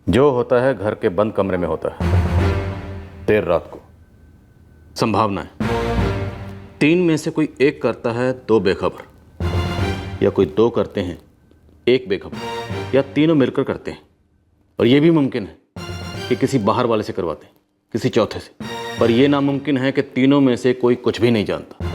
जो होता है घर के बंद कमरे में होता है, देर रात को। संभावना है 3 में से कोई एक करता है 2 बेखबर, या कोई 2 करते हैं 1 बेखबर, या तीनों मिलकर करते हैं। और यह भी मुमकिन है कि किसी बाहर वाले से करवाते हैं, किसी चौथे से। पर यह नामुमकिन है कि तीनों में से कोई कुछ भी नहीं जानता।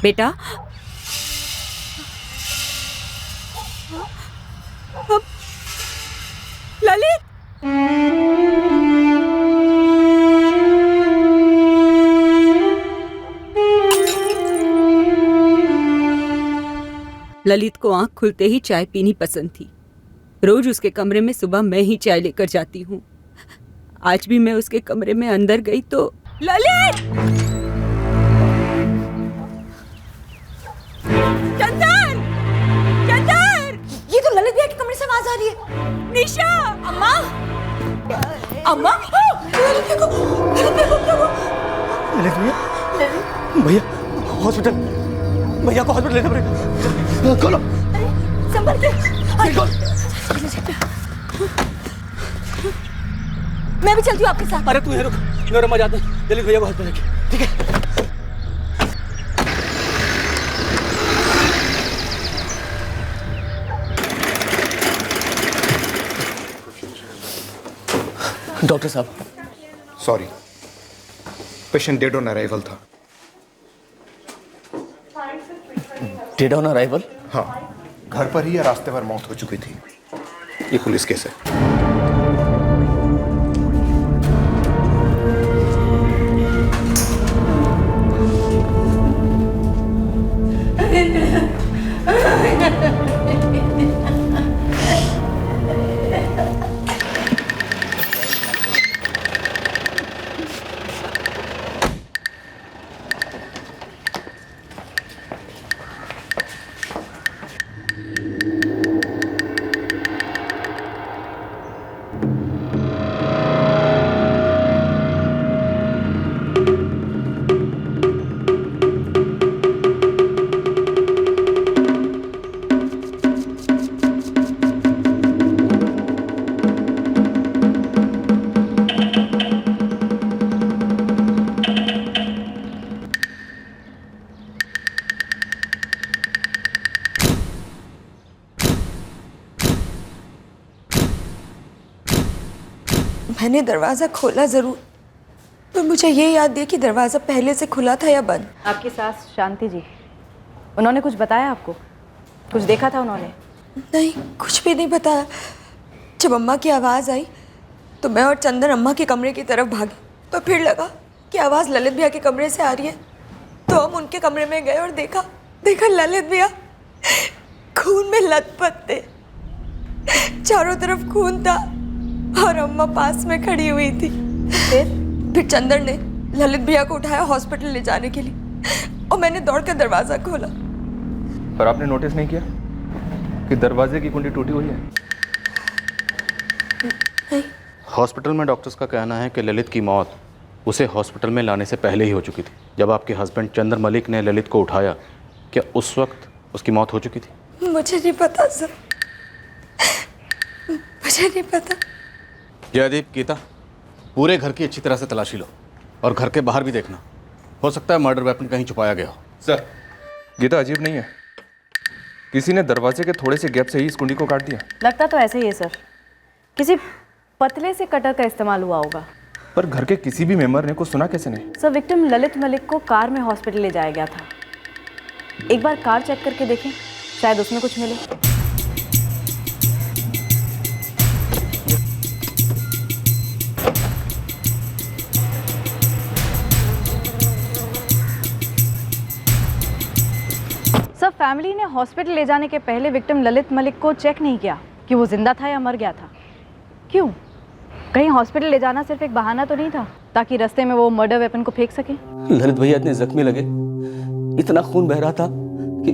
बेटा, ललित, ललित को आंख खुलते ही चाय पीनी पसंद थी। रोज उसके कमरे में सुबह मैं ही चाय लेकर जाती हूँ। आज भी मैं उसके कमरे में अंदर गई तो ललित! चंदन! चंदन! ये तो ललित भैया के कमरे से आवाज आ रही है। निशा! अम्मा! अम्मा! ललित भैया को क्या हुआ? ललित भैया, भैया हॉस्पिटल, भैया को हॉस्पिटल लेना पड़ेगा। खोलो, संभल के। मैं भी चलती हूँ आपके साथ। अरे तू यहाँ रुक, मैं और अम्मा जाते हैं ललित भैया को हॉस्पिटल लेके। ठीक है? डॉक्टर साहब, sorry, patient dead on arrival था। Dead on arrival? हाँ, घर पर ही या रास्ते पर मौत हो चुकी थी। ये पुलिस केस है। मैंने दरवाजा खोला जरूर, पर मुझे ये याद दिया कि दरवाजा पहले से खुला था या बंद। आपकी सास शांति जी, उन्होंने कुछ बताया आपको? कुछ देखा था उन्होंने? नहीं, कुछ भी नहीं बताया। जब अम्मा की आवाज़ आई तो मैं और चंदन अम्मा के कमरे की तरफ भागे, तो फिर लगा कि आवाज़ ललित भैया के कमरे से आ रही है। तो हम उनके कमरे में गए और देखा ललित भैया खून में लथपथ थे। चारों तरफ खून था और अम्मा पास में खड़ी हुई थी। फिर चंदन ने ललित भैया को उठाया हॉस्पिटल ले जाने के लिए और मैंने दौड़कर दरवाज़ा खोला। पर आपने नोटिस नहीं किया कि दरवाजे की कुंडी टूटी हुई है? नहीं। हॉस्पिटल में डॉक्टर्स का कहना है कि ललित की मौत उसे हॉस्पिटल में लाने से पहले ही हो चुकी थी। जब आपके हस्बैंड चंद्र मलिक ने ललित को उठाया, क्या उस वक्त उसकी मौत हो चुकी थी? मुझे नहीं पता सर, मुझे नहीं पता। जयदीप, गीता, पूरे घर की अच्छी तरह से तलाशी लो और घर के बाहर भी देखना। हो सकता है मर्डर वेपन कहीं छुपाया गया हो। सर, गीता अजीब नहीं है? किसी ने दरवाजे के थोड़े से गैप से ही इस कुंडी को काट दिया। लगता तो ऐसे ही है सर, किसी पतले से कटर का इस्तेमाल हुआ होगा। पर घर के किसी भी मेंबर ने कुछ सुना कैसे नहीं? सर, विक्टिम ललित मलिक को कार में हॉस्पिटल ले जाया गया था। एक बार कार चेक करके देखें, शायद उसमें कुछ मिले। सर, फैमिली ने हॉस्पिटल ले जाने के पहले विक्टिम ललित मलिक को चेक नहीं किया कि वो जिंदा था या मर गया था। क्यों? कहीं हॉस्पिटल ले जाना सिर्फ एक बहाना तो नहीं था ताकि रास्ते में वो मर्डर वेपन को फेंक सके? ललित भैया इतने जख्मी लगे, इतना खून बह रहा था कि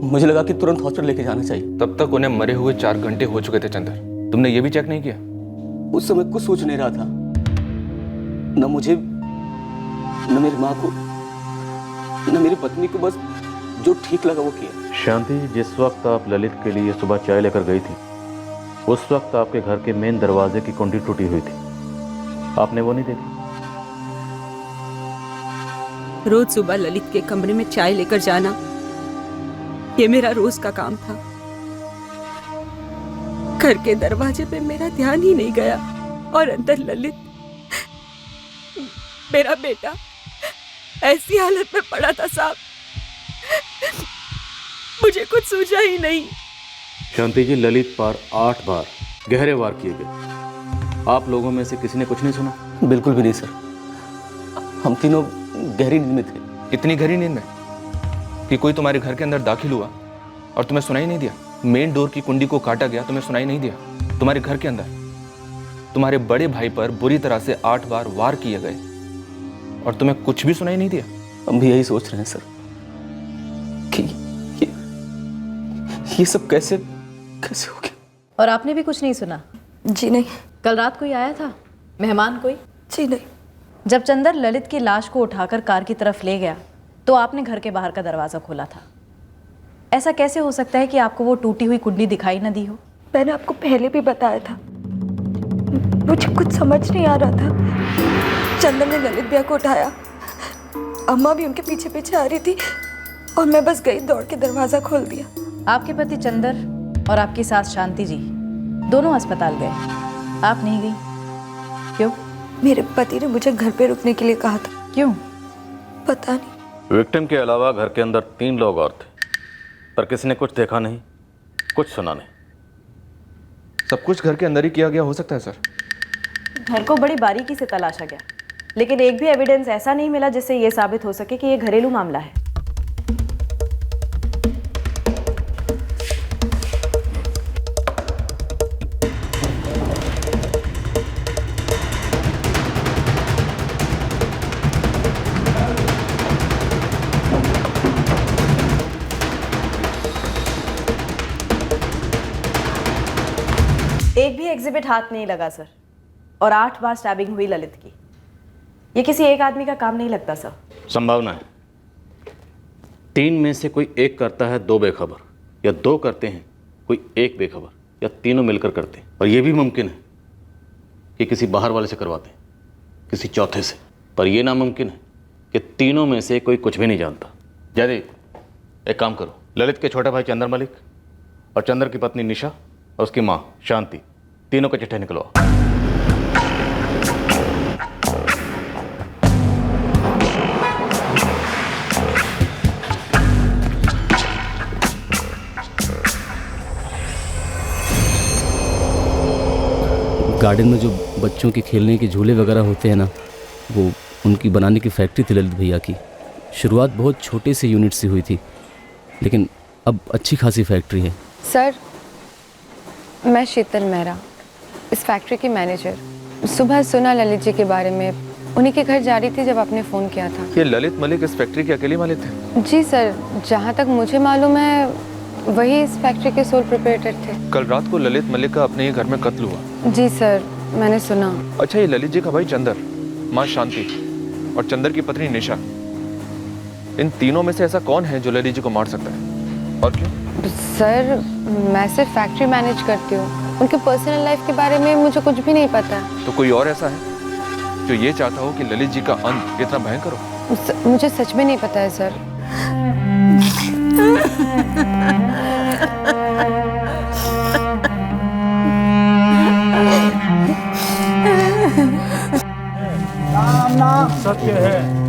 मुझे लगा कि तुरंत हॉस्पिटल लेके जाना चाहिए। तब तक उन्हें मरे हुए 4 घंटे हो चुके थे चंदर। तुमने ये भी चेक नहीं किया? उस समय कुछ सोच नहीं रहा था, न मुझे, न मेरी माँ को, न मेरी पत्नी को, बस जो ठीक लगा वो किया। शांति, जिस वक्त आप ललित के लिए सुबह चाय लेकर गई थी, उस वक्त आपके घर के मेन दरवाजे की कुंडी टूटी हुई थी। आपने वो नहीं देखी? रोज सुबह ललित के कमरे में चाय लेकर जाना, ये मेरा रोज का काम था। घर के दरवाजे पे मेरा ध्यान ही नहीं गया और अंदर ललित, मेरा बेटा, ऐसी हालत में पड़ा था साहब, मुझे कुछ सूझा ही नहीं। शांति जी, ललित पर 8 बार गहरे वार किए गए। आप लोगों में से किसी ने कुछ नहीं सुना? बिल्कुल भी नहीं सर, हम तीनों गहरी नींद में थे। इतनी गहरी नींद में कि कोई तुम्हारे घर के अंदर दाखिल हुआ और तुम्हें सुनाई नहीं दिया? मेन डोर की कुंडी को काटा गया, तुम्हें सुनाई नहीं दिया? तुम्हारे घर के अंदर तुम्हारे बड़े भाई पर बुरी तरह से 8 बार वार किए गए और तुम्हें कुछ भी सुनाई नहीं दिया? हम भी यही सोच रहे हैं सर कि ये सब कैसे हो गया। और आपने भी कुछ नहीं सुना? जी नहीं। कल रात कोई आया था, मेहमान कोई? जी नहीं। जब चंदर ललित की लाश को उठाकर कार की तरफ ले गया तो आपने घर के बाहर का दरवाज़ा खोला था। ऐसा कैसे हो सकता है कि आपको वो टूटी हुई कुंडी दिखाई न दी हो? मैंने आपको पहले भी बताया था, मुझे कुछ समझ नहीं आ रहा था। चंदर ने ललित भैया को उठाया, अम्मा भी उनके पीछे पीछे आ रही थी और मैं बस गई, दौड़ के दरवाज़ा खोल दिया। आपके पति चंदर और आपकी सास शांति जी दोनों अस्पताल गए, आप नहीं गई, क्यों? मेरे पति ने मुझे घर पे रुकने के लिए कहा था। क्यों? पता नहीं। विक्टिम के अलावा घर के अंदर 3 लोग और थे, पर किसी ने कुछ देखा नहीं, कुछ सुना नहीं। सब कुछ घर के अंदर ही किया गया हो सकता है सर। घर को बड़ी बारीकी से तलाशा गया, लेकिन एक भी एविडेंस ऐसा नहीं मिला जिससे ये साबित हो सके कि ये घरेलू मामला है। एक भी एग्जिबिट हाथ नहीं लगा सर, और 8 बार स्टैबिंग हुई ललित की। ये किसी एक आदमी का काम नहीं लगता सर। संभावना है 3 में से कोई एक करता है 2 बेखबर, या 2 करते हैं कोई 1 बेखबर, या तीनों मिलकर करते हैं। और यह भी मुमकिन है कि किसी बाहर वाले से करवाते हैं, किसी चौथे से। पर यह नामुमकिन है कि तीनों में से कोई कुछ भी नहीं जानता। जयदीप, एक काम करो, ललित के छोटे भाई चंदर मलिक और चंदर की पत्नी निशा और उसकी माँ शांति, तीनों के चिट्ठे निकलवाओ। गार्डन में जो बच्चों के खेलने के झूले वगैरह होते हैं ना, वो उनकी बनाने की फैक्ट्री थी ललित भैया की। शुरुआत बहुत छोटे से यूनिट से हुई थी, लेकिन अब अच्छी खासी फैक्ट्री है। सर, मैं शीतल मेहरा, इस फैक्ट्री की मैनेजर। सुबह सुना ललित जी के बारे में, उन्हीं के घर जा रही थी जब आपने फ़ोन किया था। ये ललित मलिक इस फैक्ट्री के अकेले मालिक थे? जी सर, जहाँ तक मुझे मालूम है वही इस फैक्ट्री के सोल प्रोप्राइटर थे। कल रात को ललित मलिक का अपने ही घर में कत्ल हुआ? जी सर, मैंने सुना। अच्छा, ये ललित जी का भाई चंदर, माँ शांति और चंदर की पत्नी निशा, इन तीनों में से ऐसा कौन है जो ललित जी को मार सकता है, और क्यों? सर, मैं सिर्फ फैक्ट्री मैनेज करती हूँ, उनके पर्सनल लाइफ के बारे में मुझे कुछ भी नहीं पता। तो कोई और ऐसा है जो ये चाहता हो कि ललित जी का अंत इतना भयंकर हो? मुझे सच में नहीं पता है सर। नाम सत्य है।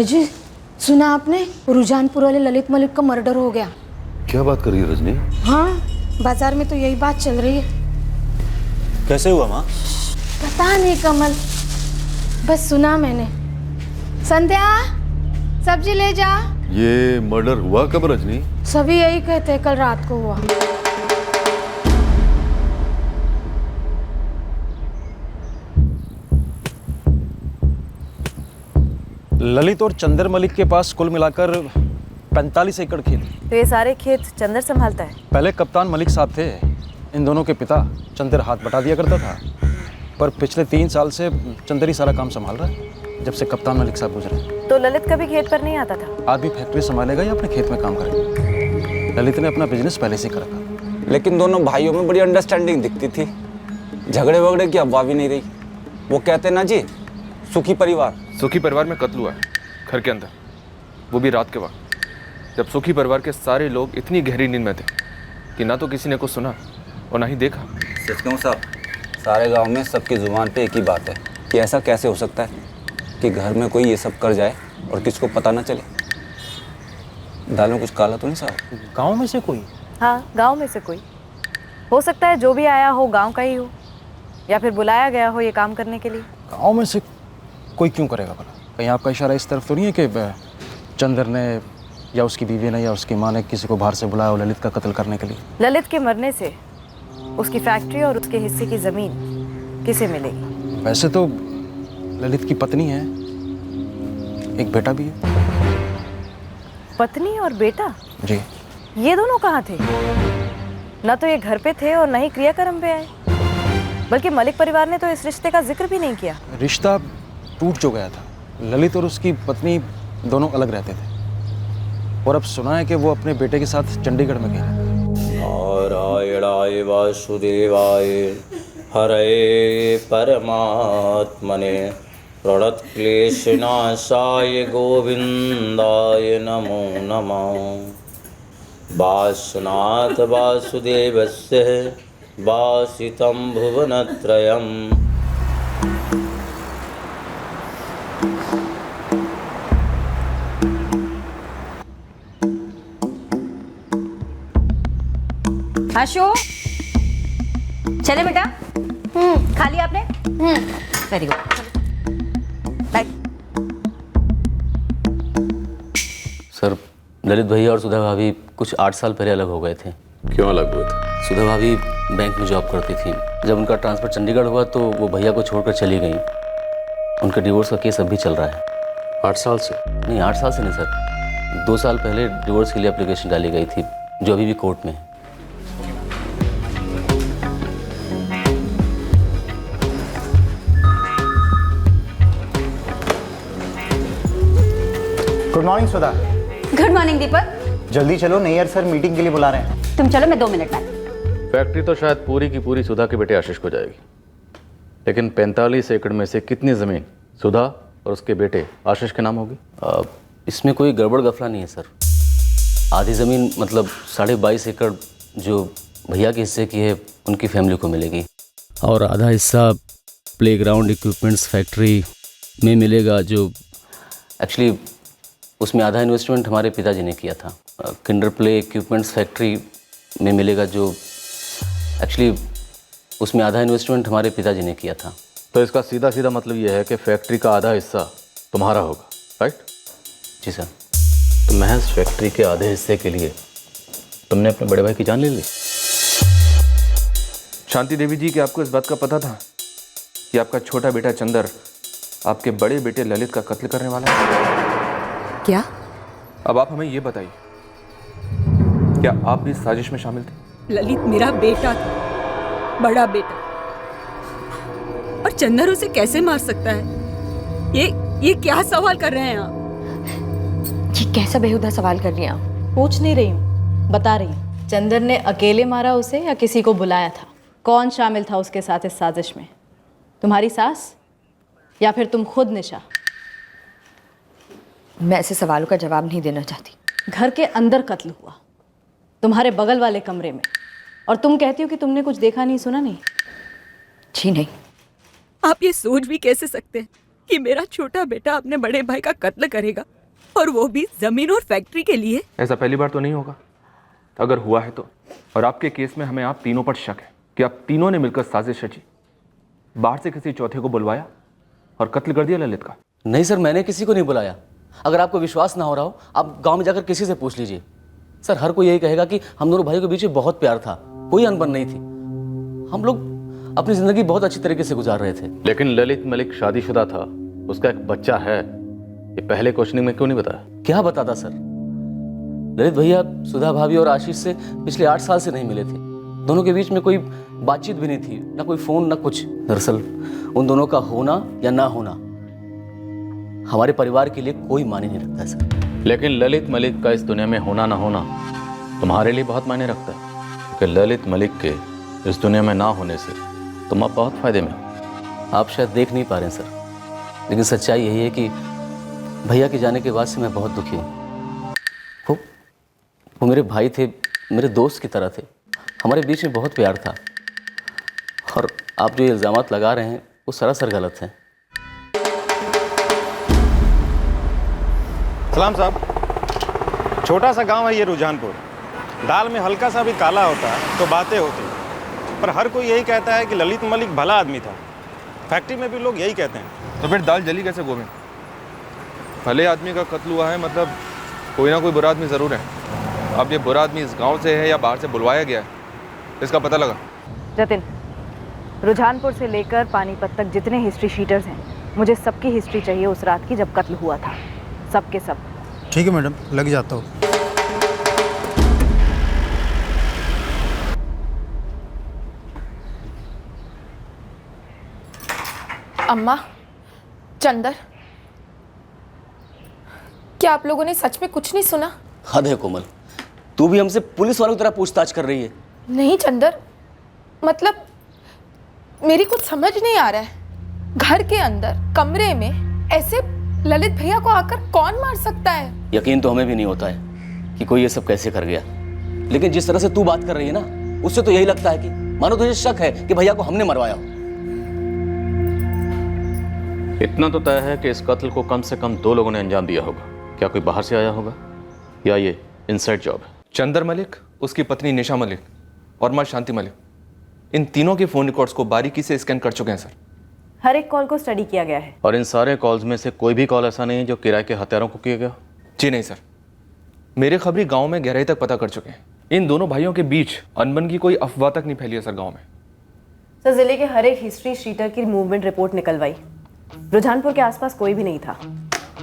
जी, सुना आपने? रुझानपुर वाले ललित मलिक का मर्डर हो गया। क्या बात कर रही है रजनी? हाँ, बाजार में तो यही बात चल रही है। कैसे हुआ माँ? पता नहीं कमल, बस सुना मैंने। संध्या, सब्जी ले जा। ये मर्डर हुआ कब रजनी? सभी यही कहते हैं, कल रात को हुआ। ललित और चंदर मलिक के पास कुल मिलाकर 45 एकड़ खेत। तो ये सारे खेत चंदर संभालता है? पहले कप्तान मलिक साहब थे, इन दोनों के पिता चंदर हाथ बटा दिया करता था, पर पिछले 3 साल से चंदर ही सारा काम संभाल रहा है, जब से कप्तान मलिक साहब गुजरे। तो ललित कभी खेत पर नहीं आता था? आज भी फैक्ट्री संभालेगा या अपने खेत में काम करेगा। ललित ने अपना बिजनेस पहले से कर रखा। लेकिन दोनों भाइयों में बड़ी अंडरस्टैंडिंग दिखती थी, झगड़े वगड़े की अफवाह भी नहीं रही। वो कहते ना जी, सुखी परिवार में कत्ल हुआ है घर के अंदर, वो भी रात के वक्त, जब सुखी परिवार के सारे लोग इतनी गहरी नींद में थे कि ना तो किसी ने कुछ सुना और ना ही देखा। सच कहूं साहब, सारे गांव में सबकी जुबान पे एक ही बात है कि ऐसा कैसे हो सकता है कि घर में कोई ये सब कर जाए और किसको पता ना चले। दाल में कुछ काला तो नहीं साहब? गाँव में से कोई? हाँ, गाँव में से कोई हो सकता है, जो भी आया हो गाँव का ही हो, या फिर बुलाया गया हो ये काम करने के लिए। गाँव में से कोई क्यों करेगा भला? कहीं आपका इशारा इस तरफ तो नहीं है कि चंदर ने या उसकी बीवी ने या उसकी माँ ने किसी को बाहर से बुलाया हो ललित का कत्ल करने के लिए? ललित के मरने से उसकी फैक्ट्री और उसके हिस्से की जमीन किसे मिलेगी? वैसे तो ललित की पत्नी है, एक बेटा भी है। पत्नी और बेटा? जी। ये दोनों कहाँ थे? ना तो ये घर पे थे और ना ही क्रियाक्रम पे आए, बल्कि मलिक परिवार ने तो इस रिश्ते का जिक्र भी नहीं किया। रिश्ता टूट जो गया था, ललित और उसकी पत्नी दोनों अलग रहते थे, और अब सुना है कि वो अपने बेटे के साथ चंडीगढ़ में गए। नारायणाय वासुदेवाय हरे परमात्मने प्रणतक्लेशनाशाय गोविंदाय नमो नमः। वासुनाथ वासुदेवस्य वासितं भुवनत्रयम्। आशु, चले बेटा। खा लिया आपने? Very good. सर, ललित भैया और सुधा भाभी कुछ 8 साल पहले अलग हो गए थे। क्यों अलग हुए थे? सुधा भाभी बैंक में जॉब करती थी। जब उनका ट्रांसफ़र चंडीगढ़ हुआ तो वो भैया को छोड़कर चली गई। उनका डिवोर्स का केस अभी चल रहा है। 8 साल से? नहीं, 8 साल से नहीं सर, 2 साल पहले डिवोर्स के लिए एप्लीकेशन डाली गई थी, जो अभी भी कोर्ट में है। गुड मॉर्निंग सुधा। गुड मॉर्निंग दीपक। जल्दी चलो, नैयर सर मीटिंग के लिए बुला रहे हैं। तुम चलो, मैं 2 मिनट में। फैक्ट्री तो शायद पूरी की पूरी सुधा के बेटे आशीष को जाएगी, लेकिन 45 एकड़ में से कितनी ज़मीन सुधा और उसके बेटे आशीष के नाम होगी? इसमें कोई गड़बड़ गफला नहीं है सर। आधी ज़मीन मतलब 22.5 एकड़ जो भैया के हिस्से की है उनकी फैमिली को मिलेगी, और आधा हिस्सा प्लेग्राउंड इक्विपमेंट्स फैक्ट्री में मिलेगा, जो एक्चुअली उसमें आधा इन्वेस्टमेंट हमारे पिताजी ने किया था। किंडर प्ले इक्विपमेंट्स फैक्ट्री में मिलेगा, जो एक्चुअली उसमें आधा इन्वेस्टमेंट हमारे पिताजी ने किया था। तो इसका सीधा सीधा मतलब यह है कि फैक्ट्री का आधा हिस्सा तुम्हारा होगा, राइट? जी सर। तो महज फैक्ट्री के आधे हिस्से के लिए तुमने अपने बड़े भाई की जान ले ली? शांति देवी जी, कि आपको इस बात का पता था कि आपका छोटा बेटा चंदर आपके बड़े बेटे ललित का कत्ल करने वाला है? क्या? अब आप हमें ये बताइए, क्या आप भी इस साजिश में शामिल थे? ललित मेरा बेटा था, बड़ा बेटा, और चंदर उसे कैसे मार सकता है? ये क्या सवाल कर रहे हैं आप? ये कैसा बेहुदा सवाल कर रही हैं आप? पूछ नहीं रही हूँ, बता रही हूँ। चंदर ने अकेले मारा उसे या किसी को बुलाया था? कौन शामिल था उसके साथ इस साजिश में? तुम्हारी सास या फिर तुम खुद निशा? मैं ऐसे सवालों का जवाब नहीं देना चाहती। घर के अंदर कत्ल हुआ, तुम्हारे बगल वाले कमरे में, और तुम कहती हो कि तुमने कुछ देखा नहीं, सुना नहीं? जी नहीं। आप ये सोच भी कैसे सकते हैं कि मेरा छोटा बेटा अपने बड़े भाई का कत्ल करेगा, और वो भी जमीन और फैक्ट्री के लिए? ऐसा पहली बार तो नहीं होगा। अगर हुआ है तो, और आपके केस में हमें आप तीनों पर शक है कि आप तीनों ने मिलकर साजिश रची, बाहर से किसी चौथे को बुलवाया और कत्ल कर दिया ललित का। नहीं सर, मैंने किसी को नहीं बुलाया। अगर आपको विश्वास ना हो रहा हो, आप गांव में जाकर किसी से पूछ लीजिए। सर, हर कोई यही कहेगा कि हम दोनों भाइयों के बीच में बहुत प्यार था, कोई अनबन नहीं थी। हम लोग अपनी ज़िंदगी बहुत अच्छी तरीके से गुजार रहे थे। लेकिन ललित मलिक शादीशुदा था, उसका एक बच्चा है, ये पहले क्वेश्चनिंग में क्यों नहीं बताया? क्या बताता सर? ललित भैया सुधा भाभी और आशीष से पिछले 8 साल से नहीं मिले थे। दोनों के बीच में कोई बातचीत भी नहीं थी, ना कोई फोन ना कुछ। दरअसल उन दोनों का होना या ना होना हमारे परिवार के लिए कोई मायने नहीं रखता है सर। लेकिन ललित मलिक का इस दुनिया में होना ना होना तुम्हारे लिए बहुत मायने रखता है, क्योंकि ललित मलिक के इस दुनिया में ना होने से तुम अब बहुत फायदे में हो। आप शायद देख नहीं पा रहे हैं सर, लेकिन सच्चाई यही है कि भैया के जाने के बाद से मैं बहुत दुखी हूँ। वो मेरे भाई थे, मेरे दोस्त की तरह थे, हमारे बीच में बहुत प्यार था। और आप जो इल्ज़ामात लगा रहे हैं वो सरासर गलत हैं। सलाम साहब, छोटा सा गांव है ये रुझानपुर। दाल में हल्का सा भी काला होता है तो बातें होती हैं, पर हर कोई यही कहता है कि ललित मलिक भला आदमी था। फैक्ट्री में भी लोग यही कहते हैं। तो फिर दाल जली कैसे गोविंद? भले आदमी का कत्ल हुआ है, मतलब कोई ना कोई बुरा आदमी ज़रूर है। अब ये बुरा आदमी इस गांव से है या बाहर से बुलवाया गया है, इसका पता लगा? जतिन, रुझानपुर से लेकर पानीपत तक जितने हिस्ट्री शीटर्स हैं, मुझे सबकी हिस्ट्री चाहिए उस रात की जब कत्ल हुआ था, सबके सब। ठीक है मैडम, लग जाता हूँ। अम्मा, चंदर, क्या आप लोगों ने सच में कुछ नहीं सुना? हद है कोमल, तू भी हमसे पुलिस वालों की तरह पूछताछ कर रही है। नहीं चंदर, मतलब मेरी कुछ समझ नहीं आ रहा है। घर के अंदर कमरे में ऐसे ललित भैया को आकर कौन मार सकता है? यकीन तो हमें भी नहीं होता है कि कोई ये सब कैसे कर गया, लेकिन जिस तरह से तू बात कर रही है ना, उससे तो यही लगता है कि मानो तुझे शक है कि भैया को हमने मरवाया हो। इतना तो तय है कि इस कत्ल को कम से कम 2 लोगों ने अंजाम दिया होगा। क्या कोई बाहर से आया होगा या ये इनसाइड जॉब है? चंदर मलिक, उसकी पत्नी निशा मलिक और मां शांति मलिक, इन तीनों के फोन रिकॉर्ड्स को बारीकी से स्कैन कर चुके हैं सर। हर एक कॉल को स्टडी किया गया है। और इन सारे कॉल्स में से कोई भी कॉल ऐसा नहीं है जो किराए के हत्यारों को किया गया? जी नहीं सर, मेरे खबरी गांव में गहराई तक पता कर चुके हैं। इन दोनों भाइयों के बीच अनबन की कोई अफवाह तक नहीं फैली है सर गांव में। सर, जिले के हर एक हिस्ट्री शीटर की मूवमेंट रिपोर्ट निकलवाई, रुझानपुर के आसपास कोई भी नहीं था।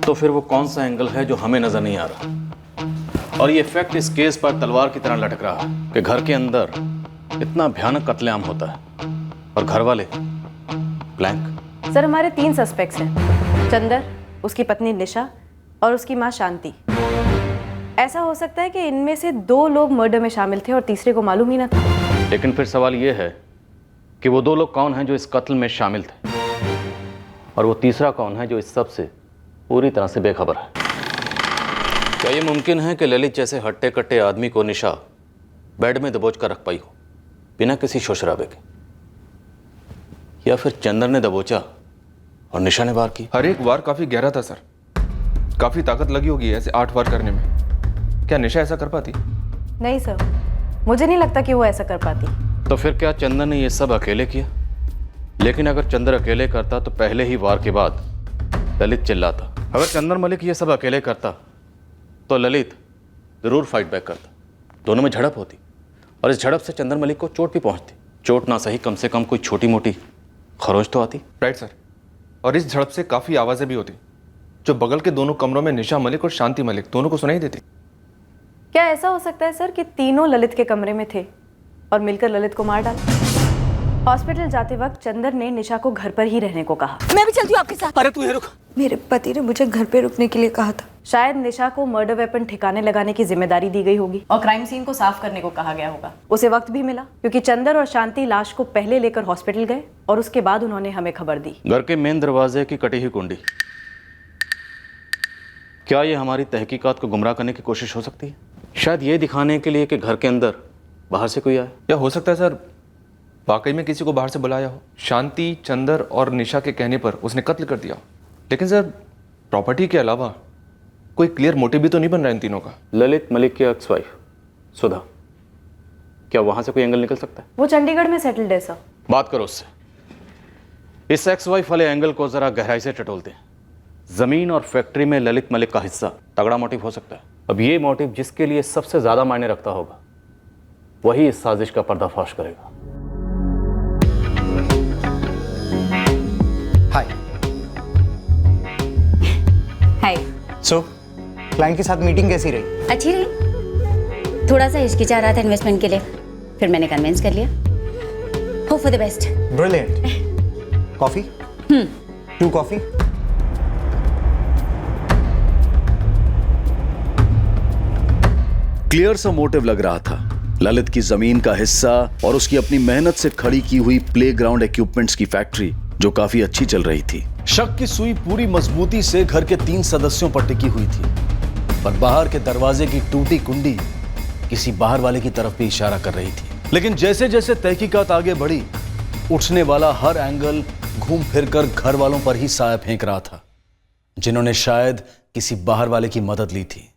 तो फिर वो कौन सा एंगल है जो हमें नजर नहीं आ रहा? और ये फैक्ट इस केस पर तलवार की तरह लटक रहा है कि घर के अंदर इतना भयानक कत्लेआम होता है और घर वाले ब्लैंक। सर, हमारे 3 सस्पेक्ट्स हैं, चंदर, उसकी पत्नी निशा और उसकी मां शांति। ऐसा हो सकता है कि इनमें से 2 लोग मर्डर में शामिल थे और तीसरे को मालूम ही ना था। लेकिन फिर सवाल ये है कि वो 2 लोग कौन हैं जो इस कत्ल में शामिल थे, और वो तीसरा कौन है जो इस सब से पूरी तरह से बेखबर है? क्या ये मुमकिन है कि ललित जैसे हट्टे कट्टे आदमी को निशा बेड में दबोच कर रख पाई हो बिना किसी शोशराबे के, या फिर चंदर ने दबोचा और निशा ने वार की? हर एक वार काफी गहरा था सर, काफी ताकत लगी होगी ऐसे 8 वार करने में। क्या निशा ऐसा कर पाती? नहीं सर, मुझे नहीं लगता कि वो ऐसा कर पाती। तो फिर क्या चंदर ने ये सब अकेले किया? लेकिन अगर चंदर अकेले करता तो पहले ही वार के बाद ललित चिल्लाता। अगर चंदर मलिक ये सब अकेले करता तो ललित जरूर फाइट बैक करता, दोनों में झड़प होती और इस झड़प से चंदर मलिक को चोट भी पहुंचती। चोट ना सही, कम से कम कोई छोटी मोटी खरोंच तो आती। राइट सर, और इस झड़प से काफी आवाजें भी होती जो बगल के दोनों कमरों में निशा मलिक और शांति मलिक दोनों को सुनाई देती। क्या ऐसा हो सकता है सर कि तीनों ललित के कमरे में थे और मिलकर ललित को मार डाला? हॉस्पिटल जाते वक्त चंदर ने निशा को घर पर ही रहने को कहा। मैं भी चलती हूँ आपके साथ। अरे तू रुक। मेरे पति ने मुझे घर पे रुकने के लिए कहा था। शायद निशा को मर्डर वेपन ठिकाने लगाने की जिम्मेदारी दी गई होगी और क्राइम सीन को साफ करने को कहा गया होगा। उसे वक्त भी मिला क्योंकि चंदर और शांति लाश को पहले लेकर हॉस्पिटल गए और उसके बाद उन्होंने हमें खबर दी। घर के मेन दरवाजे की कटी हुई कुंडी, क्या ये हमारी तहकीकात को गुमराह करने की कोशिश हो सकती है? शायद ये दिखाने के लिए कि घर के अंदर बाहर से कोई आए। या हो सकता है सर वाकई में किसी को बाहर से बुलाया हो, शांति, चंदर और निशा के कहने पर उसने कत्ल कर दिया। लेकिन सर प्रॉपर्टी के अलावा कोई क्लियर मोटिव भी तो नहीं बन रहा इन तीनों का। ललित मलिक की एक्स वाइफ सुधा, क्या वहां से कोई एंगल निकल सकता है? वो चंडीगढ़ में सेटल्ड है सर। बात करो उससे, इस एक्स वाइफ वाले एंगल को जरा गहराई से टटोलते हैं। जमीन और फैक्ट्री में ललित मलिक का हिस्सा तगड़ा मोटिव हो सकता है। अब ये मोटिव जिसके लिए सबसे ज्यादा मायने रखता होगा वही इस साजिश का पर्दाफाश करेगा। हाय। हाय। क्लाइंट के साथ मीटिंग कैसी रही? अच्छी रही। थोड़ा सा हिचकिचा रहा था इन्वेस्टमेंट के लिए, फिर मैंने कन्विंस कर लिया। Hope for the best. Brilliant. Coffee? 2 coffee. Clear सा मोटिव लग रहा था। ललित की जमीन का हिस्सा और उसकी अपनी मेहनत से खड़ी की हुई प्लेग्राउंड इक्विपमेंट्स की फैक्ट्री जो काफी अच्छी चल रही थी। शक की सुई पूरी मजबूती से घर के 3 सदस्यों पर टिकी हुई थी, पर बाहर के दरवाजे की टूटी कुंडी किसी बाहर वाले की तरफ भी इशारा कर रही थी। लेकिन जैसे जैसे तहकीकात आगे बढ़ी, उठने वाला हर एंगल घूम फिरकर घर वालों पर ही साया फेंक रहा था, जिन्होंने शायद किसी बाहर वाले की मदद ली थी।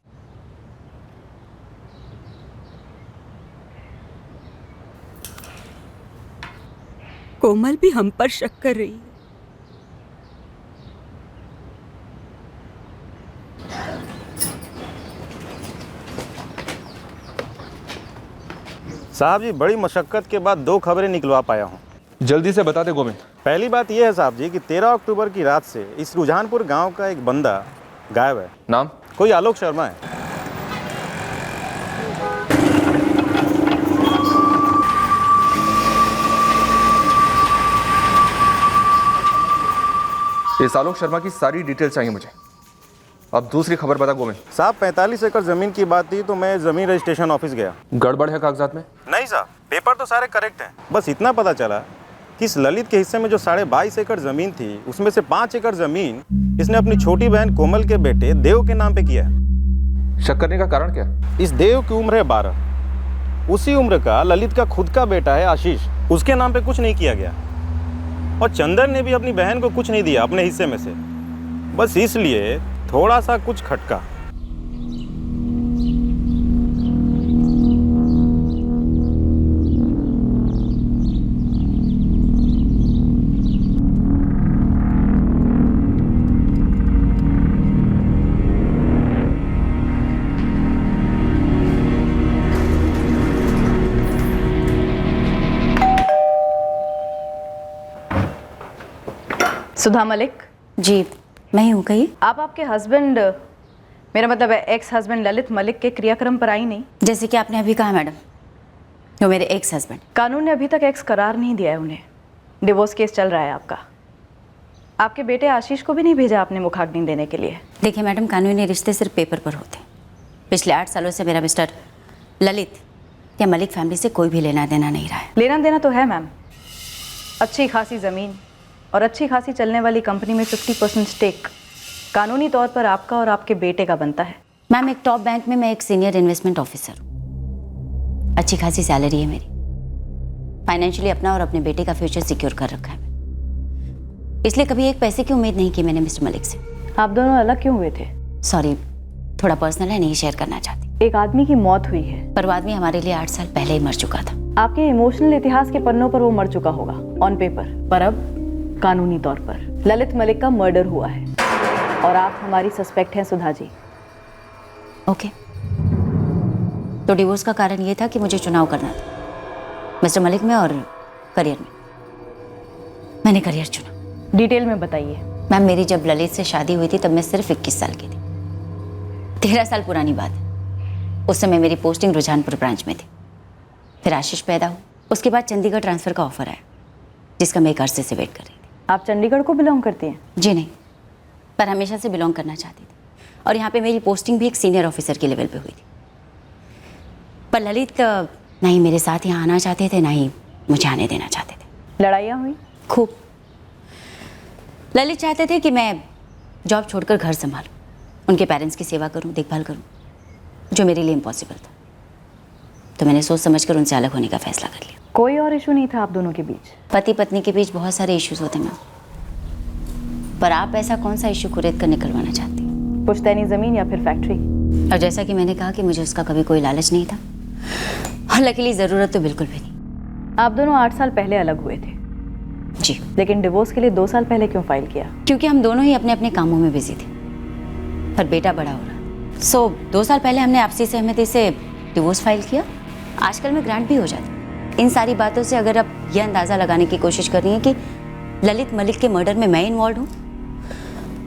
कोमल भी हम पर शक कर रही है। साहब जी, बड़ी मशक्कत के बाद 2 खबरें निकलवा पाया हूँ। जल्दी से बता दे गोविंद। पहली बात यह है साहब जी कि 13 अक्टूबर की रात से इस रुझानपुर गांव का एक बंदा गायब है। नाम? कोई आलोक शर्मा है। इस आलोक शर्मा की सारी डिटेल चाहिए मुझे। अब दूसरी खबर बता गोविंद। साहब 45 एकड़ जमीन की बात थी तो मैं जमीन रजिस्ट्रेशन ऑफिस गया। गड़बड़ है कागजात में? नहीं साहब, पेपर तो सारे करेक्ट हैं। बस इतना पता चला कि इस ललित के हिस्से में जो 22.5 एकड़ जमीन थी, उसमें से 5 एकड़ जमीन इसने अपनी छोटी बहन कोमल के बेटे देव के नाम पे किया है। शक करने का कारण क्या? इस देव की उम्र है 12। उसी उम्र का ललित का खुद का बेटा है आशीष, उसके नाम पे कुछ नहीं किया गया। और चंदन ने भी अपनी बहन को कुछ नहीं दिया अपने हिस्से में से। बस इसलिए थोड़ा सा कुछ खटका। सुधा मलिक? जी मैं हूँ। कहिए। आप आपके हस्बैंड, मेरा मतलब है एक्स हस्बैंड ललित मलिक के क्रियाक्रम पर आई नहीं? जैसे कि आपने अभी कहा मैडम, वो मेरे एक्स हस्बैंड। कानून ने अभी तक एक्स करार नहीं दिया है उन्हें। डिवोर्स केस चल रहा है आपका। आपके बेटे आशीष को भी नहीं भेजा आपने मुखाग्नि देने के लिए? देखिए मैडम, कानूनी रिश्ते सिर्फ पेपर पर होते। पिछले 8 सालों से मेरा मिस्टर ललित या मलिक फैमिली से कोई भी लेना देना नहीं रहा है। लेना देना तो है मैम। अच्छी खासी ज़मीन और अच्छी खासी चलने वाली कंपनी में 50% स्टेक कानूनी तौर पर आपका और आपके बेटे का बनता है। मैम, एक टॉप बैंक में मैं एक सीनियर इन्वेस्टमेंट ऑफिसर हूँ। अच्छी खासी सैलरी है मेरी। फाइनेंशियली अपना और अपने बेटे का फ्यूचर सिक्योर कर रखा है। इसलिए कभी एक पैसे की उम्मीद नहीं की मैंने मिस्टर मलिक से। आप दोनों अलग क्यों हुए थे? सॉरी, थोड़ा पर्सनल है, नहीं शेयर करना चाहती। एक आदमी की मौत हुई है, पर वो आदमी हमारे लिए 8 साल पहले ही मर चुका था। आपके इमोशनल इतिहास के पन्नों पर वो मर चुका होगा ऑन पेपर, पर अब कानूनी तौर पर ललित मलिक का मर्डर हुआ है और आप हमारी सस्पेक्ट हैं सुधा जी। ओके, तो डिवोर्स का कारण ये था कि मुझे चुनाव करना था मिस्टर मलिक में और करियर में। मैंने करियर चुना। डिटेल में बताइए। मैम, मेरी जब ललित से शादी हुई थी तब मैं सिर्फ 21 साल की थी। 13 साल पुरानी बात है। उस समय मेरी पोस्टिंग रुझानपुर ब्रांच में थी। फिर आशीष पैदा हुआ, उसके बाद चंडीगढ़ ट्रांसफ़र का ऑफर आया, जिसका मैं एक अरसे से वेट कर रही थी। आप चंडीगढ़ को बिलोंग करती हैं? जी नहीं, पर हमेशा से बिलोंग करना चाहती थी। और यहाँ पे मेरी पोस्टिंग भी एक सीनियर ऑफिसर के लेवल पे हुई थी। पर ललित ना ही मेरे साथ यहाँ आना चाहते थे, ना ही मुझे आने देना चाहते थे। लड़ाइयाँ हुई खूब। ललित चाहते थे कि मैं जॉब छोड़कर घर संभालूं, उनके पेरेंट्स की सेवा करूं, देखभाल करूं, जो मेरे लिए इम्पॉसिबल था। तो मैंने सोच समझकर उनसे अलग होने का फैसला कर लिया। कोई और इशू नहीं था आप दोनों के बीच? पति पत्नी के बीच बहुत सारे इश्यूज होते हैं, पर आप ऐसा कौन सा इशू कुरेद कर निकलवाना चाहती? पुश्तैनी ज़मीन या फिर फैक्ट्री? और जैसा कि मैंने कहा कि मुझे उसका कभी कोई लालच नहीं था, और लकीली ज़रूरत तो बिल्कुल भी नहीं। आप दोनों 8 साल पहले अलग हुए थे? जी। लेकिन डिवोर्स के लिए 2 साल पहले क्यों फाइल किया? क्योंकि हम दोनों ही अपने अपने कामों में बिजी थे, पर बेटा बड़ा हो रहा। सो 2 साल पहले हमने आपसी सहमति से डिवोर्स फाइल किया। आजकल में ग्रांट भी हो जाता। इन सारी बातों से अगर आप यह अंदाज़ा लगाने की कोशिश कर रही हैं कि ललित मलिक के मर्डर में मैं इन्वॉल्व हूँ,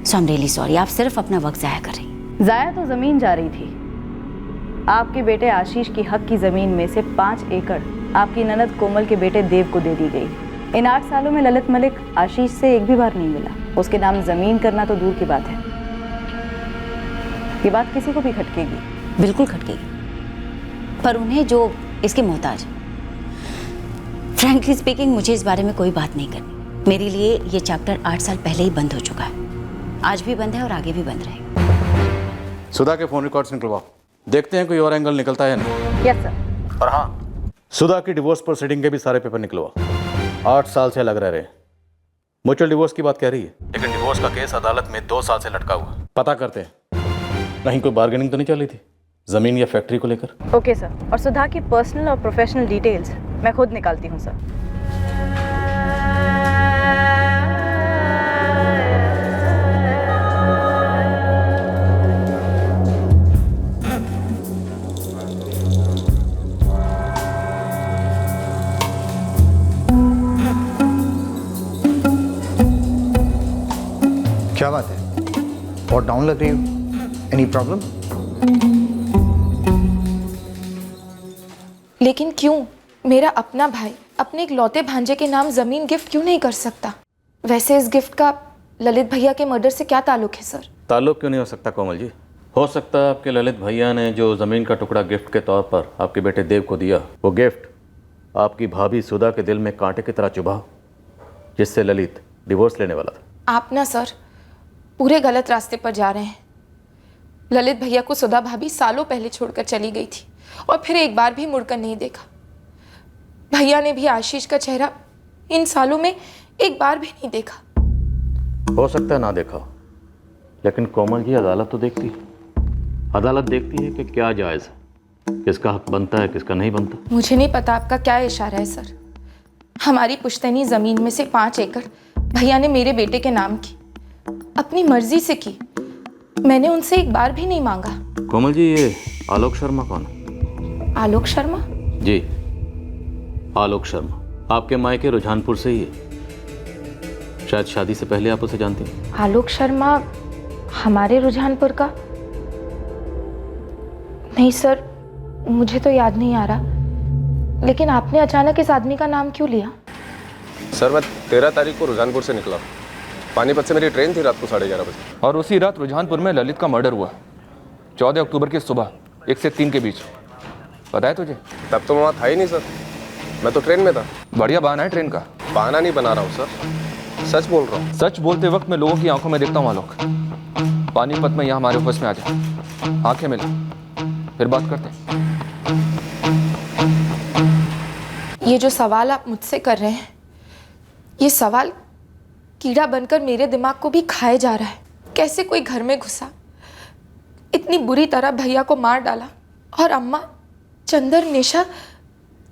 सो आई एम रियली सॉरी। आप सिर्फ अपना वक्त ज़ाया कर रही हैं। जाया तो ज़मीन जा रही थी। आपके बेटे आशीष की हक की ज़मीन में से 5 एकड़ आपकी ननद कोमल के बेटे देव को दे दी गई। इन 8 सालों में ललित मलिक आशीष से एक भी बार नहीं मिला। उसके नाम ज़मीन करना तो दूर की बात है। ये बात किसी को भी खटकेगी। बिल्कुल खटकेगी, पर उन्हें जो इसके मोहताज। फ्रैंकली स्पीकिंग, मुझे इस बारे में कोई बात नहीं करनी। मेरे लिए ये चैप्टर 8 साल पहले ही बंद हो चुका है। आज भी बंद है और आगे भी बंद रहेगा। सुधा के फोन रिकॉर्ड्स निकलवाओ, देखते हैं कोई और एंगल निकलता है नहीं। Yes sir. और हाँ, सुधा की डिवोर्स प्रोसीडिंग के भी सारे पेपर निकलवाओ। 8 साल से अलग रह रहे हैं। म्यूचुअल डिवोर्स की बात कह रही है, लेकिन डिवोर्स का केस अदालत में 2 साल से लटका हुआ। पता करते हैं कहीं कोई बार्गेनिंग तो नहीं चल रही थी जमीन या फैक्ट्री को लेकर। Okay sir. और सुधा की पर्सनल और प्रोफेशनल डिटेल्स मैं खुद निकालती हूँ सर। क्या बात है, और डाउन लग रही हो? Any problem? लेकिन क्यों? मेरा अपना भाई अपने एक लौते भांजे के नाम ज़मीन गिफ्ट क्यों नहीं कर सकता? वैसे इस गिफ्ट का ललित भैया के मर्डर से क्या ताल्लुक है सर? ताल्लुक क्यों नहीं हो सकता कोमल जी? हो सकता है आपके ललित भैया ने जो ज़मीन का टुकड़ा गिफ्ट के तौर पर आपके बेटे देव को दिया, वो गिफ्ट आपकी भाभी सुधा के दिल में कांटे की तरह चुभा, जिससे ललित डिवोर्स लेने वाला था। आप ना सर पूरे गलत रास्ते पर जा रहे हैं। ललित भैया को सुधा भाभी सालों पहले छोड़कर चली गई थी और फिर एक बार भी मुड़कर नहीं देखा। भैया ने भी आशीष का चेहरा इन सालों में एक बार भी नहीं देखा। हो सकता है ना देखा हो, लेकिन कोमल जी अदालत तो देखती है। अदालत देखती है कि क्या जायज़ है, किसका हक बनता है, किसका नहीं बनता। मुझे नहीं पता आपका क्या इशारा है सर। हमारी पुश्तैनी ज़मीन में से 5 एकड़ भैया ने मेरे बेटे के नाम की, अपनी मर्जी से की। मैंने उनसे एक बार भी नहीं मांगा। कोमल जी, ये आलोक शर्मा कौन है? आलोक शर्मा? जी, आलोक शर्मा आपके मायके रुझानपुर से ही है। शायद शादी से पहले आप उसे जानती हैं। आलोक शर्मा हमारे रुझानपुर का? नहीं सर, मुझे तो याद नहीं आ रहा। लेकिन आपने अचानक इस आदमी का नाम क्यों लिया? सर, मैं 13 तारीख को रुझानपुर से निकला। पानीपत से मेरी ट्रेन थी रात को 11:30 बजे, और उसी रात रुझानपुर में ललित का मर्डर हुआ। 14 अक्टूबर की सुबह 1 से 3 के बीच। पता है तुझे? तब तो मैं वहाँ था ही नहीं सर, मैं तो ट्रेन में था। बढ़िया बहाना है ट्रेन का। बहाना नहीं बना रहा हूँ सर, सच बोल रहा हूँ। सच बोलते वक्त मैं लोगों की आंखों में देखता हूँ आलोक। पानीपत में यहाँ हमारे ऑफिस में आ जा, आंखें मिले, फिर बात करते हैं। ये जो सवाल आप मुझसे कर रहे हैं, ये सवाल कीड़ा बनकर मेरे दिमाग को भी खाए जा रहा है। कैसे कोई घर में घुसा, इतनी बुरी तरह भैया को मार डाला, और अम्मा, चंदर, निशा,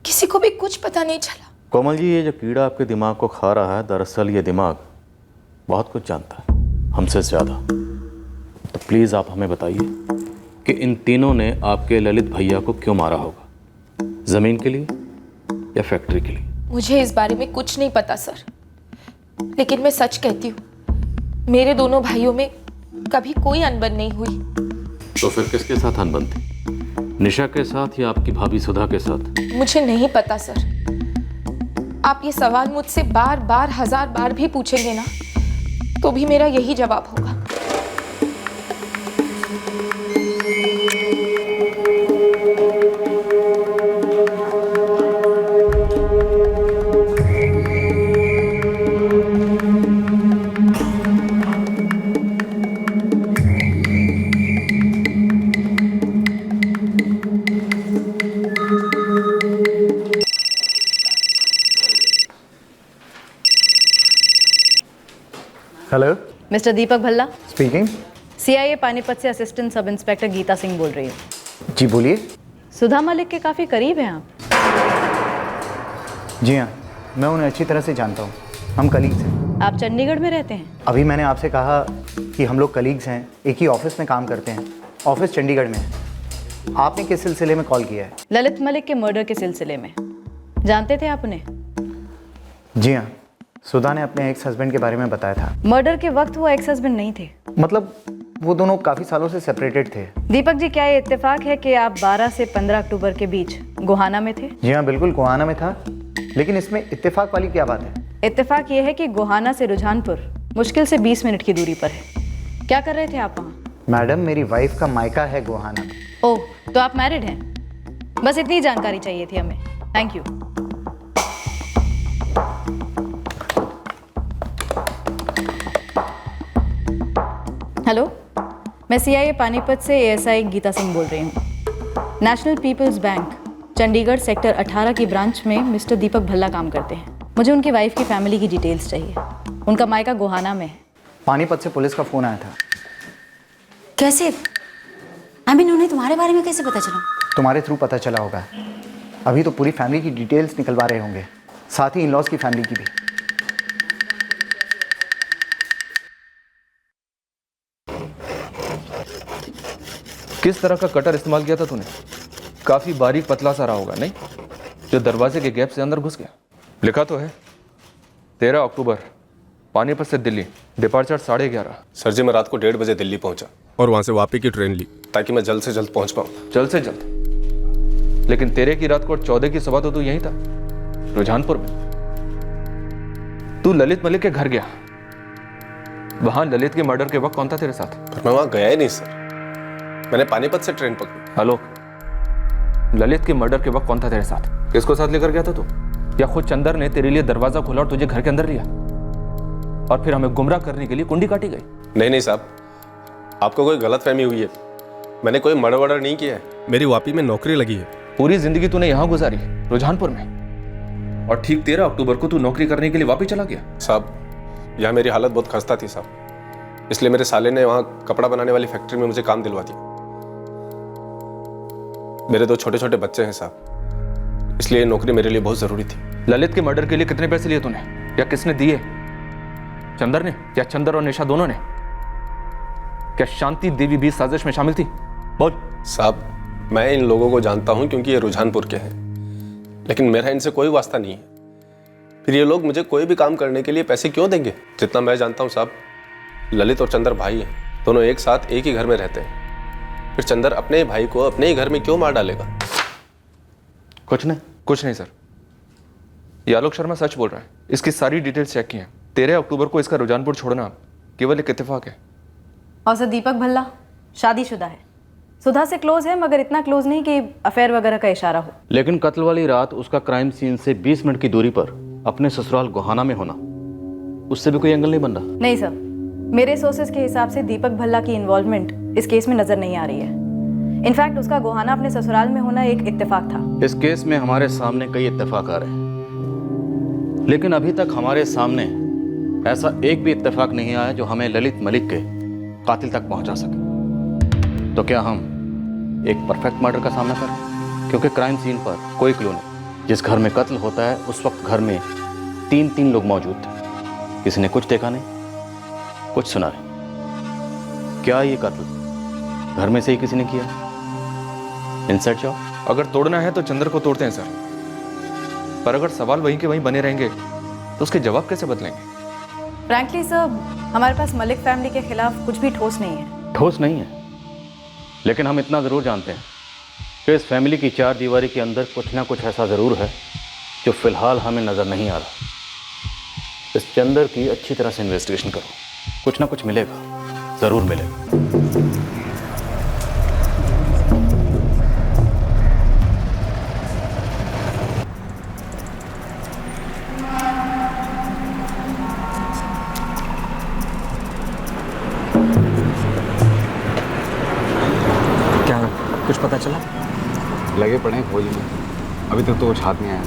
किसी को भी कुछ पता नहीं चला। कोमल जी, ये जो कीड़ा आपके दिमाग को खा रहा है, दरअसल ये दिमाग बहुत कुछ जानता है, हमसे ज़्यादा। तो प्लीज़ आप हमें बताइए कि इन तीनों ने आपके ललित भैया को क्यों मारा होगा? ज़मीन के लिए या फैक्ट्री के लिए? मुझे इस बारे में कुछ नहीं पता सर, लेकिन मैं सच कहती हूँ, मेरे दोनों भाइयों में कभी कोई अनबन नहीं हुई। तो फिर किसके साथ अनबन थी? निशा के साथ या आपकी भाभी सुधा के साथ? मुझे नहीं पता सर। आप ये सवाल मुझसे बार बार 1000 बार भी पूछेंगे ना, तो भी मेरा यही जवाब होगा। हेलो, मिस्टर दीपक भल्ला स्पीकिंग। सीआईए पानीपत से assistant sub inspector Gita Singh बोल रही हूँ। जी बोलिए। सुधा मलिक के काफ़ी करीब हैं आप। जी हाँ, मैं उन्हें अच्छी तरह से जानता हूँ, हम कलीग्स हैं। आप चंडीगढ़ में रहते हैं? अभी मैंने आपसे कहा कि हम लोग कलीग्स हैं, एक ही ऑफिस में काम करते हैं। ऑफिस चंडीगढ़ में है। आपने किस सिलसिले में कॉल किया है? ललित मलिक के मर्डर के सिलसिले में। जानते थे आप उन्हें? जी हाँ, सुधा ने अपने एक्स हस्बैंड के बारे में बताया था। मर्डर के वक्त वो एक्स हस्बैंड नहीं थे। मतलब वो दोनों काफ़ी सालों से सेपरेटेड थे। दीपक जी, क्या ये इत्तेफाक है कि आप 12 से 15 अक्टूबर के बीच गोहाना में थे? जी हाँ, बिल्कुल गोहाना में था। लेकिन इसमें इत्तेफाक वाली क्या बात है? इत्तेफाक ये है कि गोहाना से रुझानपुर मुश्किल से 20 मिनट की दूरी पर है। क्या कर रहे थे आप वहाँ? मैडम, मेरी वाइफ का मायका है गोहाना में। ओह, तो आप मैरिड हैं? बस इतनी जानकारी चाहिए थी हमें। Thank you. हेलो, मैं सीआईए पानीपत से एएसआई गीता सिंह बोल रही हूँ। National people's bank Chandigarh sector 18 की ब्रांच में मिस्टर दीपक भल्ला काम करते हैं। मुझे उनकी वाइफ की फैमिली की डिटेल्स चाहिए। उनका मायका गोहाना में है। पानीपत से पुलिस का फ़ोन आया था। कैसे? उन्हें तुम्हारे बारे में कैसे पता चला? तुम्हारे थ्रू पता चला होगा। अभी तो पूरी फैमिली की डिटेल्स निकलवा रहे होंगे, साथ ही इन-लॉज की फैमिली की भी। किस तरह का कटर इस्तेमाल किया था तूने? काफी बारीक पतला सा रहा होगा, नहीं? जो दरवाजे के गैप से अंदर घुस गया। लिखा तो है 13 अक्टूबर पानीपत से दिल्ली, डिपार्चर 11:30। सर जी, मैं रात को 1:30 बजे दिल्ली पहुंचा और वहां से वापसी की ट्रेन ली ताकि मैं जल्द से जल्द पहुंच पाऊं। जल्द से जल्द? लेकिन 13 की रात को और 14 की सुबह तो तू यहीं था, रुझानपुर में। तू ललित मलिक के घर गया। वहां ललित के मर्डर के वक्त कौन था तेरे साथ? पर मैं वहां गया ही नहीं सर, मैंने पानीपत से ट्रेन पकड़ी। आलोक, ललित के मर्डर के वक्त कौन था तेरे साथ? किसको साथ लेकर गया था तू? या खुद चंदर ने तेरे लिए दरवाजा खोला और तुझे घर के अंदर लिया और फिर हमें गुमराह करने के लिए कुंडी काटी गई? नहीं साहब, आपको कोई गलतफहमी हुई है। मैंने कोई मर्डर वर्डर नहीं किया है। मेरी वापी में नौकरी लगी है। पूरी जिंदगी तूने यहां गुजारी, रुझानपुर में, और ठीक 13 अक्टूबर को तू नौकरी करने के लिए वापस चला गया। साहब, यहाँ मेरी हालत बहुत खस्ता थी साहब, इसलिए मेरे साले ने वहाँ कपड़ा बनाने वाली फैक्ट्री में मुझे काम दिलवा दिया। मेरे 2 छोटे छोटे बच्चे हैं साहब, इसलिए नौकरी मेरे लिए बहुत जरूरी थी। ललित के मर्डर के लिए कितने पैसे लिए तूने, या किसने दिए? चंदर ने, या चंदर और निशा दोनों ने? क्या शांति देवी भी साजिश में शामिल थी? बोल। साहब, मैं इन लोगों को जानता हूं क्योंकि ये रुझानपुर के हैं, लेकिन मेरा इनसे कोई वास्ता नहीं है। फिर ये लोग मुझे कोई भी काम करने के लिए पैसे क्यों देंगे? जितना मैं जानता हूं साहब, ललित और चंदर भाई हैं, दोनों एक साथ एक ही घर में रहते हैं। फिर चंदर अपने भाई को अपने ही घर में क्यों मार डालेगा? कुछ नहीं सर, ये आलोक शर्मा सच बोल रहा है। इसकी सारी डिटेल्स चेक की हैं। 13 अक्टूबर को इसका रुझानपुर छोड़ना केवल एक इत्तेफाक है। और सर, दीपक भल्ला शादीशुदा है, सुधा से क्लोज है, मगर इतना क्लोज नहीं कि अफेयर वगैरह का इशारा हो। लेकिन कत्ल वाली रात उसका क्राइम सीन से 20 मिनट की दूरी पर अपने ससुराल गोहाना में होना, उससे भी कोई एंगल नहीं बन रहा? नहीं सर, मेरे सोर्सेज के हिसाब से दीपक भल्ला की इन्वॉल्वमेंट इस केस में नजर नहीं आ रही है। इनफैक्ट उसका गोहाना अपने ससुराल में होना एक इत्तेफाक था। इस केस में हमारे सामने कई इत्तेफाक आ रहे हैं, लेकिन अभी तक हमारे सामने ऐसा एक भी इत्तेफाक नहीं आया जो हमें ललित मलिक के कातिल तक पहुंचा सके। तो क्या हम एक परफेक्ट मर्डर का सामना करें? क्योंकि क्राइम सीन पर कोई क्लू नहीं। जिस घर में कत्ल होता है उस वक्त घर में 3 लोग मौजूद थे। किसी ने कुछ देखा नहीं, कुछ सुना नहीं। क्या ये कत्ल घर में से ही किसी ने किया? Inside job? अगर तोड़ना है तो चंद्र को तोड़ते हैं सर, पर अगर सवाल वहीं के वहीं बने रहेंगे तो उसके जवाब कैसे बदलेंगे? फ्रैंकली सर, हमारे पास मलिक फैमिली के खिलाफ कुछ भी ठोस नहीं है। ठोस नहीं है, लेकिन हम इतना ज़रूर जानते हैं कि इस फैमिली की 4 दीवारी के अंदर कुछ ना कुछ ऐसा ज़रूर है जो फिलहाल हमें नज़र नहीं आ रहा। इस चंदर की अच्छी तरह से इन्वेस्टिगेशन करो, कुछ ना कुछ मिलेगा, ज़रूर मिलेगा। कुछ पता चला? लगे पड़े हैं खोज में, अभी तक तो कुछ हाथ नहीं आया।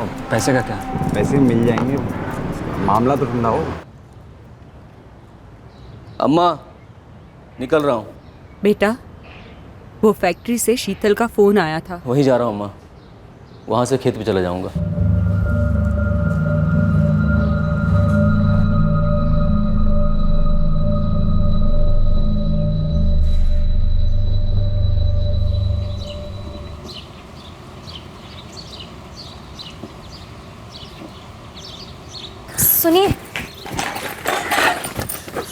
और पैसे का क्या? पैसे मिल जाएंगे, मामला तो ठंडा हो। अम्मा, निकल रहा हूँ। बेटा, वो फैक्ट्री से शीतल का फोन आया था। वहीं जा रहा हूँ अम्मा, वहाँ से खेत पे चला जाऊँगा। सुनिए,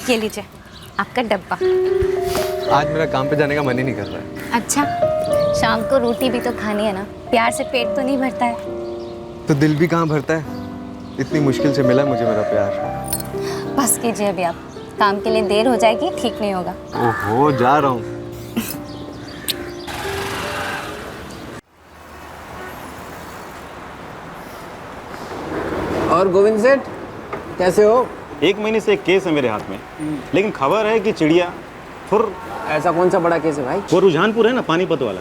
ये लीजिए। आपका डब्बा। आज मेरा काम पे जाने का मन ही नहीं कर रहा है। अच्छा, शाम को रोटी भी तो खानी है ना, प्यार से पेट तो नहीं भरता है। तो दिल भी कहाँ भरता है, इतनी मुश्किल से मिला मुझे मेरा प्यार। बस कीजिए अभी आप, काम के लिए देर हो जाएगी, ठीक नहीं होगा। ओहो, जा रहा हूँ। और गोविंद सेठ कैसे हो? 1 महीने से एक केस है मेरे हाथ में, लेकिन खबर है कि चिड़िया फुर। ऐसा कौन सा बड़ा केस है भाई? वो रुझानपुर है ना, पानीपत वाला,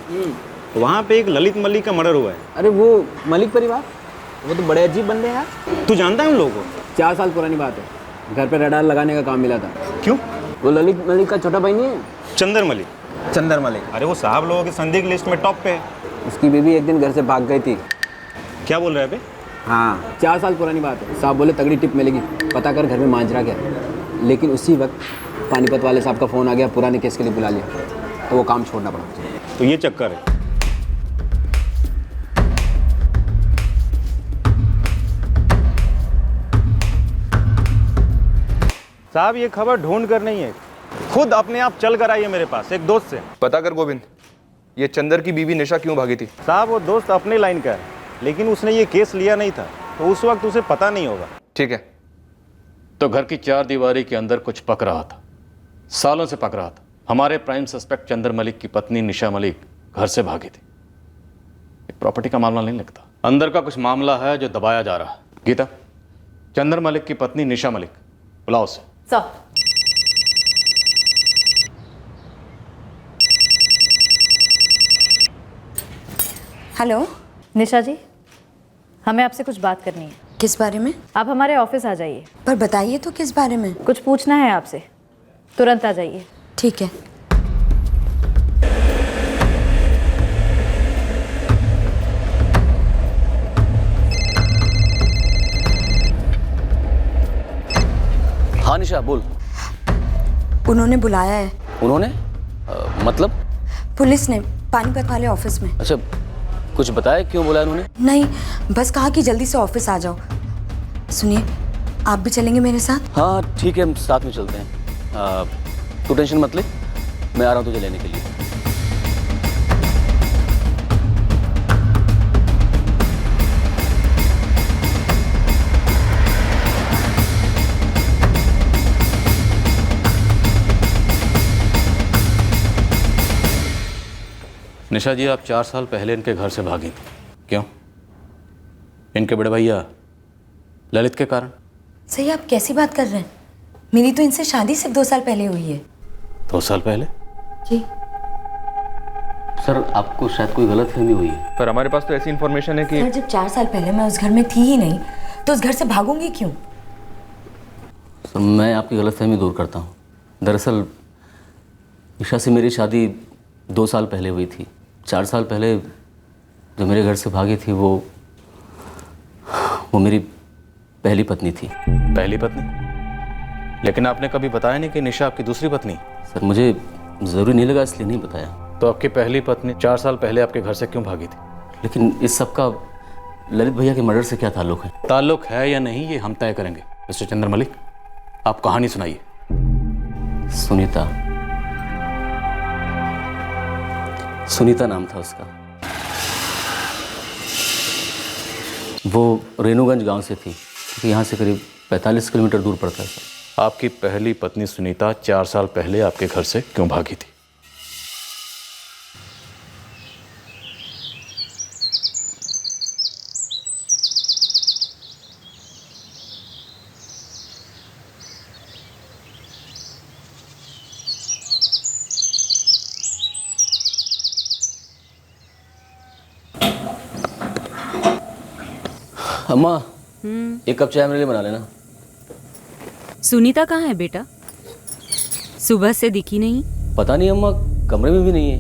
वहाँ पे एक ललित मलिक का मर्डर हुआ है। अरे वो मलिक परिवार, वो तो बड़े अजीब बंदे हैं यार। तू जानता है उन लोगों को? 4 साल पुरानी बात है, घर पे रडार लगाने का काम मिला था। क्यों? वो ललित मलिक का छोटा भाई नहीं है? चंदर मलिक। चंदर मलिक? अरे वो साहब लोगों की संदिग्ध लिस्ट में टॉप पे है। उसकी बीवी एक दिन घर से भाग गई थी। क्या बोल रहे हैं बे? हाँ, 4 साल पुरानी बात है। साहब बोले तगड़ी टिप मिलेगी, पता कर घर में मांजरा क्या। लेकिन उसी वक्त पानीपत वाले साहब का फ़ोन आ गया, पुराने केस के लिए बुला लिया, तो वो काम छोड़ना पड़ा। तो ये चक्कर है। साहब ये खबर ढूंढ कर नहीं है, खुद अपने आप चल कर आई है मेरे पास एक दोस्त से। पता कर गोविंद, ये चंदर की बीवी निशा क्यों भागी थी? साहब वो दोस्त अपने लाइन का है, लेकिन उसने ये केस लिया नहीं था, तो उस वक्त उसे पता नहीं होगा। ठीक है। तो घर की 4 दीवारी के अंदर कुछ पक रहा था, सालों से पक रहा था। हमारे प्राइम सस्पेक्ट चंदर मलिक की पत्नी निशा मलिक घर से भागी थी। एक प्रॉपर्टी का मामला नहीं लगता, अंदर का कुछ मामला है जो दबाया जा रहा है। गीता, चंदर मलिक की पत्नी निशा मलिक, बुलाओ उसे। सर। हेलो निशा जी, हमें आपसे कुछ बात करनी है। किस बारे में? आप हमारे ऑफिस आ जाइए। पर बताइए तो किस बारे में? कुछ पूछना है आपसे, तुरंत आ जाइए। ठीक है। हाँ निशा बोल। उन्होंने बुलाया है। उन्होंने? मतलब? पुलिस ने, पानीपत वाले ऑफिस में। अच्छा, कुछ बताया क्यों बुलाया उन्होंने? नहीं, बस कहा कि जल्दी से ऑफिस आ जाओ। सुनिए, आप भी चलेंगे मेरे साथ? हाँ ठीक है, हम साथ में चलते हैं। तू टेंशन मत ले, मैं आ रहा हूँ तुझे लेने के लिए। निशा जी, आप 4 साल पहले इनके घर से भागी थी, क्यों? इनके बड़े भैया ललित के कारण? सही, आप कैसी बात कर रहे हैं? मेरी तो इनसे शादी सिर्फ 2 साल पहले हुई है। 2 साल पहले? जी। सर, आपको शायद कोई गलतफहमी हुई है। पर हमारे पास तो ऐसी इन्फॉर्मेशन है कि सर, जब 4 साल पहले मैं उस घर में थी ही नहीं, तो उस घर से भागूंगी क्यों? सर, मैं आपकी गलतफहमी दूर करता हूँ। दरअसल निशा से मेरी शादी 2 साल पहले हुई थी। 4 साल पहले जो मेरे घर से भागी थी वो मेरी पहली पत्नी थी। पहली पत्नी? लेकिन आपने कभी बताया नहीं कि निशा आपकी दूसरी पत्नी? सर, मुझे ज़रूरी नहीं लगा, इसलिए नहीं बताया। तो आपकी पहली पत्नी 4 साल पहले आपके घर से क्यों भागी थी? लेकिन इस सब का ललित भैया के मर्डर से क्या ताल्लुक है? ताल्लुक है या नहीं ये हम तय करेंगे। मिस्टर चंद्र मलिक, आप कहानी सुनाइए। सुनीता नाम था उसका। वो रेणुगंज गांव से थी, क्योंकि यहाँ से करीब 45 किलोमीटर दूर पड़ता है सर। आपकी पहली पत्नी सुनीता 4 साल पहले आपके घर से क्यों भागी थी? अम्मा, एक कप चाय मेरे लिए बना लेना। सुनीता कहाँ है बेटा? सुबह से दिखी नहीं। पता नहीं अम्मा, कमरे में भी नहीं है।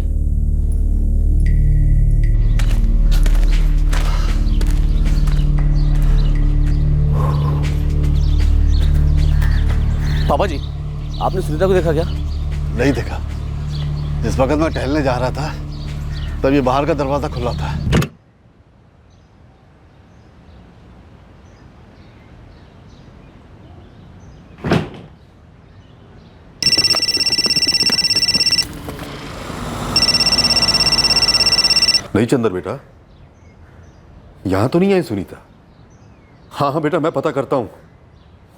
पापा जी, आपने सुनीता को देखा क्या? नहीं देखा। जिस वक्त मैं टहलने जा रहा था तब ये बाहर का दरवाजा खुला था। नहीं चंदर बेटा, यहां तो नहीं आई सुनीता। हाँ हाँ बेटा, मैं पता करता हूं,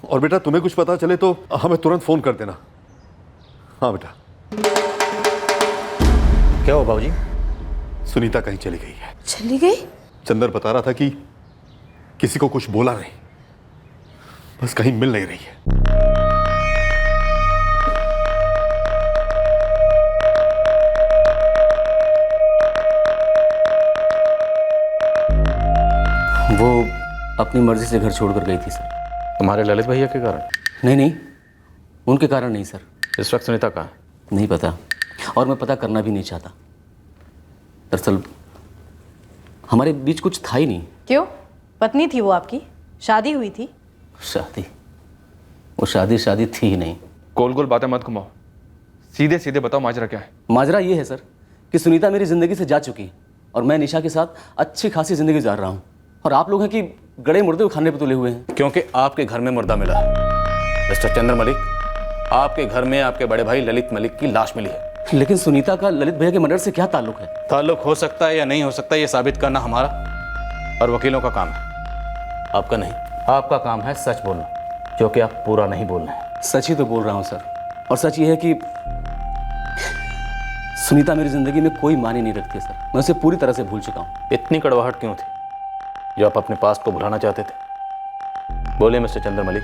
और बेटा तुम्हें कुछ पता चले तो हमें तुरंत फोन कर देना। हाँ बेटा। क्या हुआ बाबूजी? सुनीता कहीं चली गई है। चली गई? चंदर बता रहा था कि किसी को कुछ बोला नहीं, बस कहीं मिल नहीं रही है। वो अपनी मर्जी से घर छोड़कर गई थी सर। तुम्हारे ललित भैया के कारण? नहीं नहीं, उनके कारण नहीं सर। इस वक्त सुनीता कहाँ है? नहीं पता, और मैं पता करना भी नहीं चाहता। दरअसल हमारे बीच कुछ था ही नहीं। क्यों? पत्नी थी वो आपकी, शादी हुई थी? शादी? वो शादी थी ही नहीं। गोल गोल बातें मत घुमाओ, सीधे सीधे बताओ माजरा क्या है। माजरा ये है सर कि सुनीता मेरी ज़िंदगी से जा चुकी है और मैं निशा के साथ अच्छी खासी ज़िंदगी गुजार रहा हूँ, और आप लोग हैं कि गड़े मुर्दे खाने पे तुले हुए हैं। क्योंकि आपके घर में मुर्दा मिला है मिस्टर चंद्र मलिक। आपके घर में आपके बड़े भाई ललित मलिक की लाश मिली है। लेकिन सुनीता का ललित भैया के मर्डर से क्या ताल्लुक है? ताल्लुक हो सकता है या नहीं हो सकता, ये साबित करना हमारा और वकीलों का काम है, आपका नहीं। आपका काम है सच बोलना, जो कि आप पूरा नहीं बोल रहे हैं। सच ही तो बोल रहा हूँ सर, और सच ये है कि सुनीता मेरी जिंदगी में कोई मानी नहीं रखती है सर। मैं उसे पूरी तरह से भूल चुका हूँ। इतनी कड़वाहट क्यों थी जो आप अपने पास्ट को भुलाना चाहते थे? बोले मिस्टर चंद्र मलिक,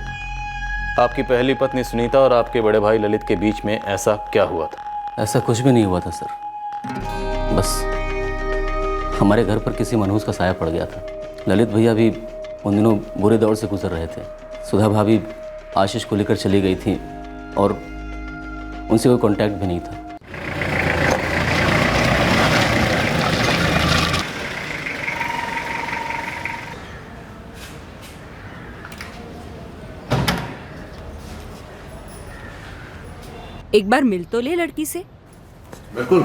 आपकी पहली पत्नी सुनीता और आपके बड़े भाई ललित के बीच में ऐसा क्या हुआ था? ऐसा कुछ भी नहीं हुआ था सर, बस हमारे घर पर किसी मनहूस का साया पड़ गया था। ललित भैया भी उन दिनों बुरे दौर से गुजर रहे थे। सुधा भाभी आशीष को लेकर चली गई थी और उनसे कोई कांटेक्ट भी नहीं था। एक बार मिल तो ले लड़की से। बिल्कुल,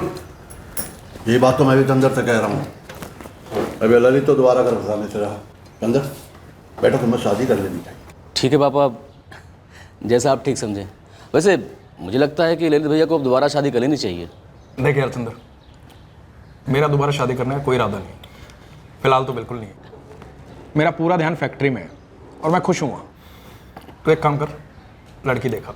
ये बात तो मैं भी चंदर से कह रहा हूँ। अभी ललित तो दोबारा घर बसाने से रहा। चंदर बेटा, तुम्हें शादी कर लेनी चाहिए। ठीक है पापा, जैसा आप ठीक समझें। वैसे मुझे लगता है कि ललित भैया को अब दोबारा शादी कर लेनी चाहिए। देख यार चंदर, मेरा दोबारा शादी करने का कोई इरादा नहीं, फिलहाल तो बिल्कुल नहीं। मेरा पूरा ध्यान फैक्ट्री में है और मैं खुश हूँ वहाँ। तो एक काम कर, लड़की देखा।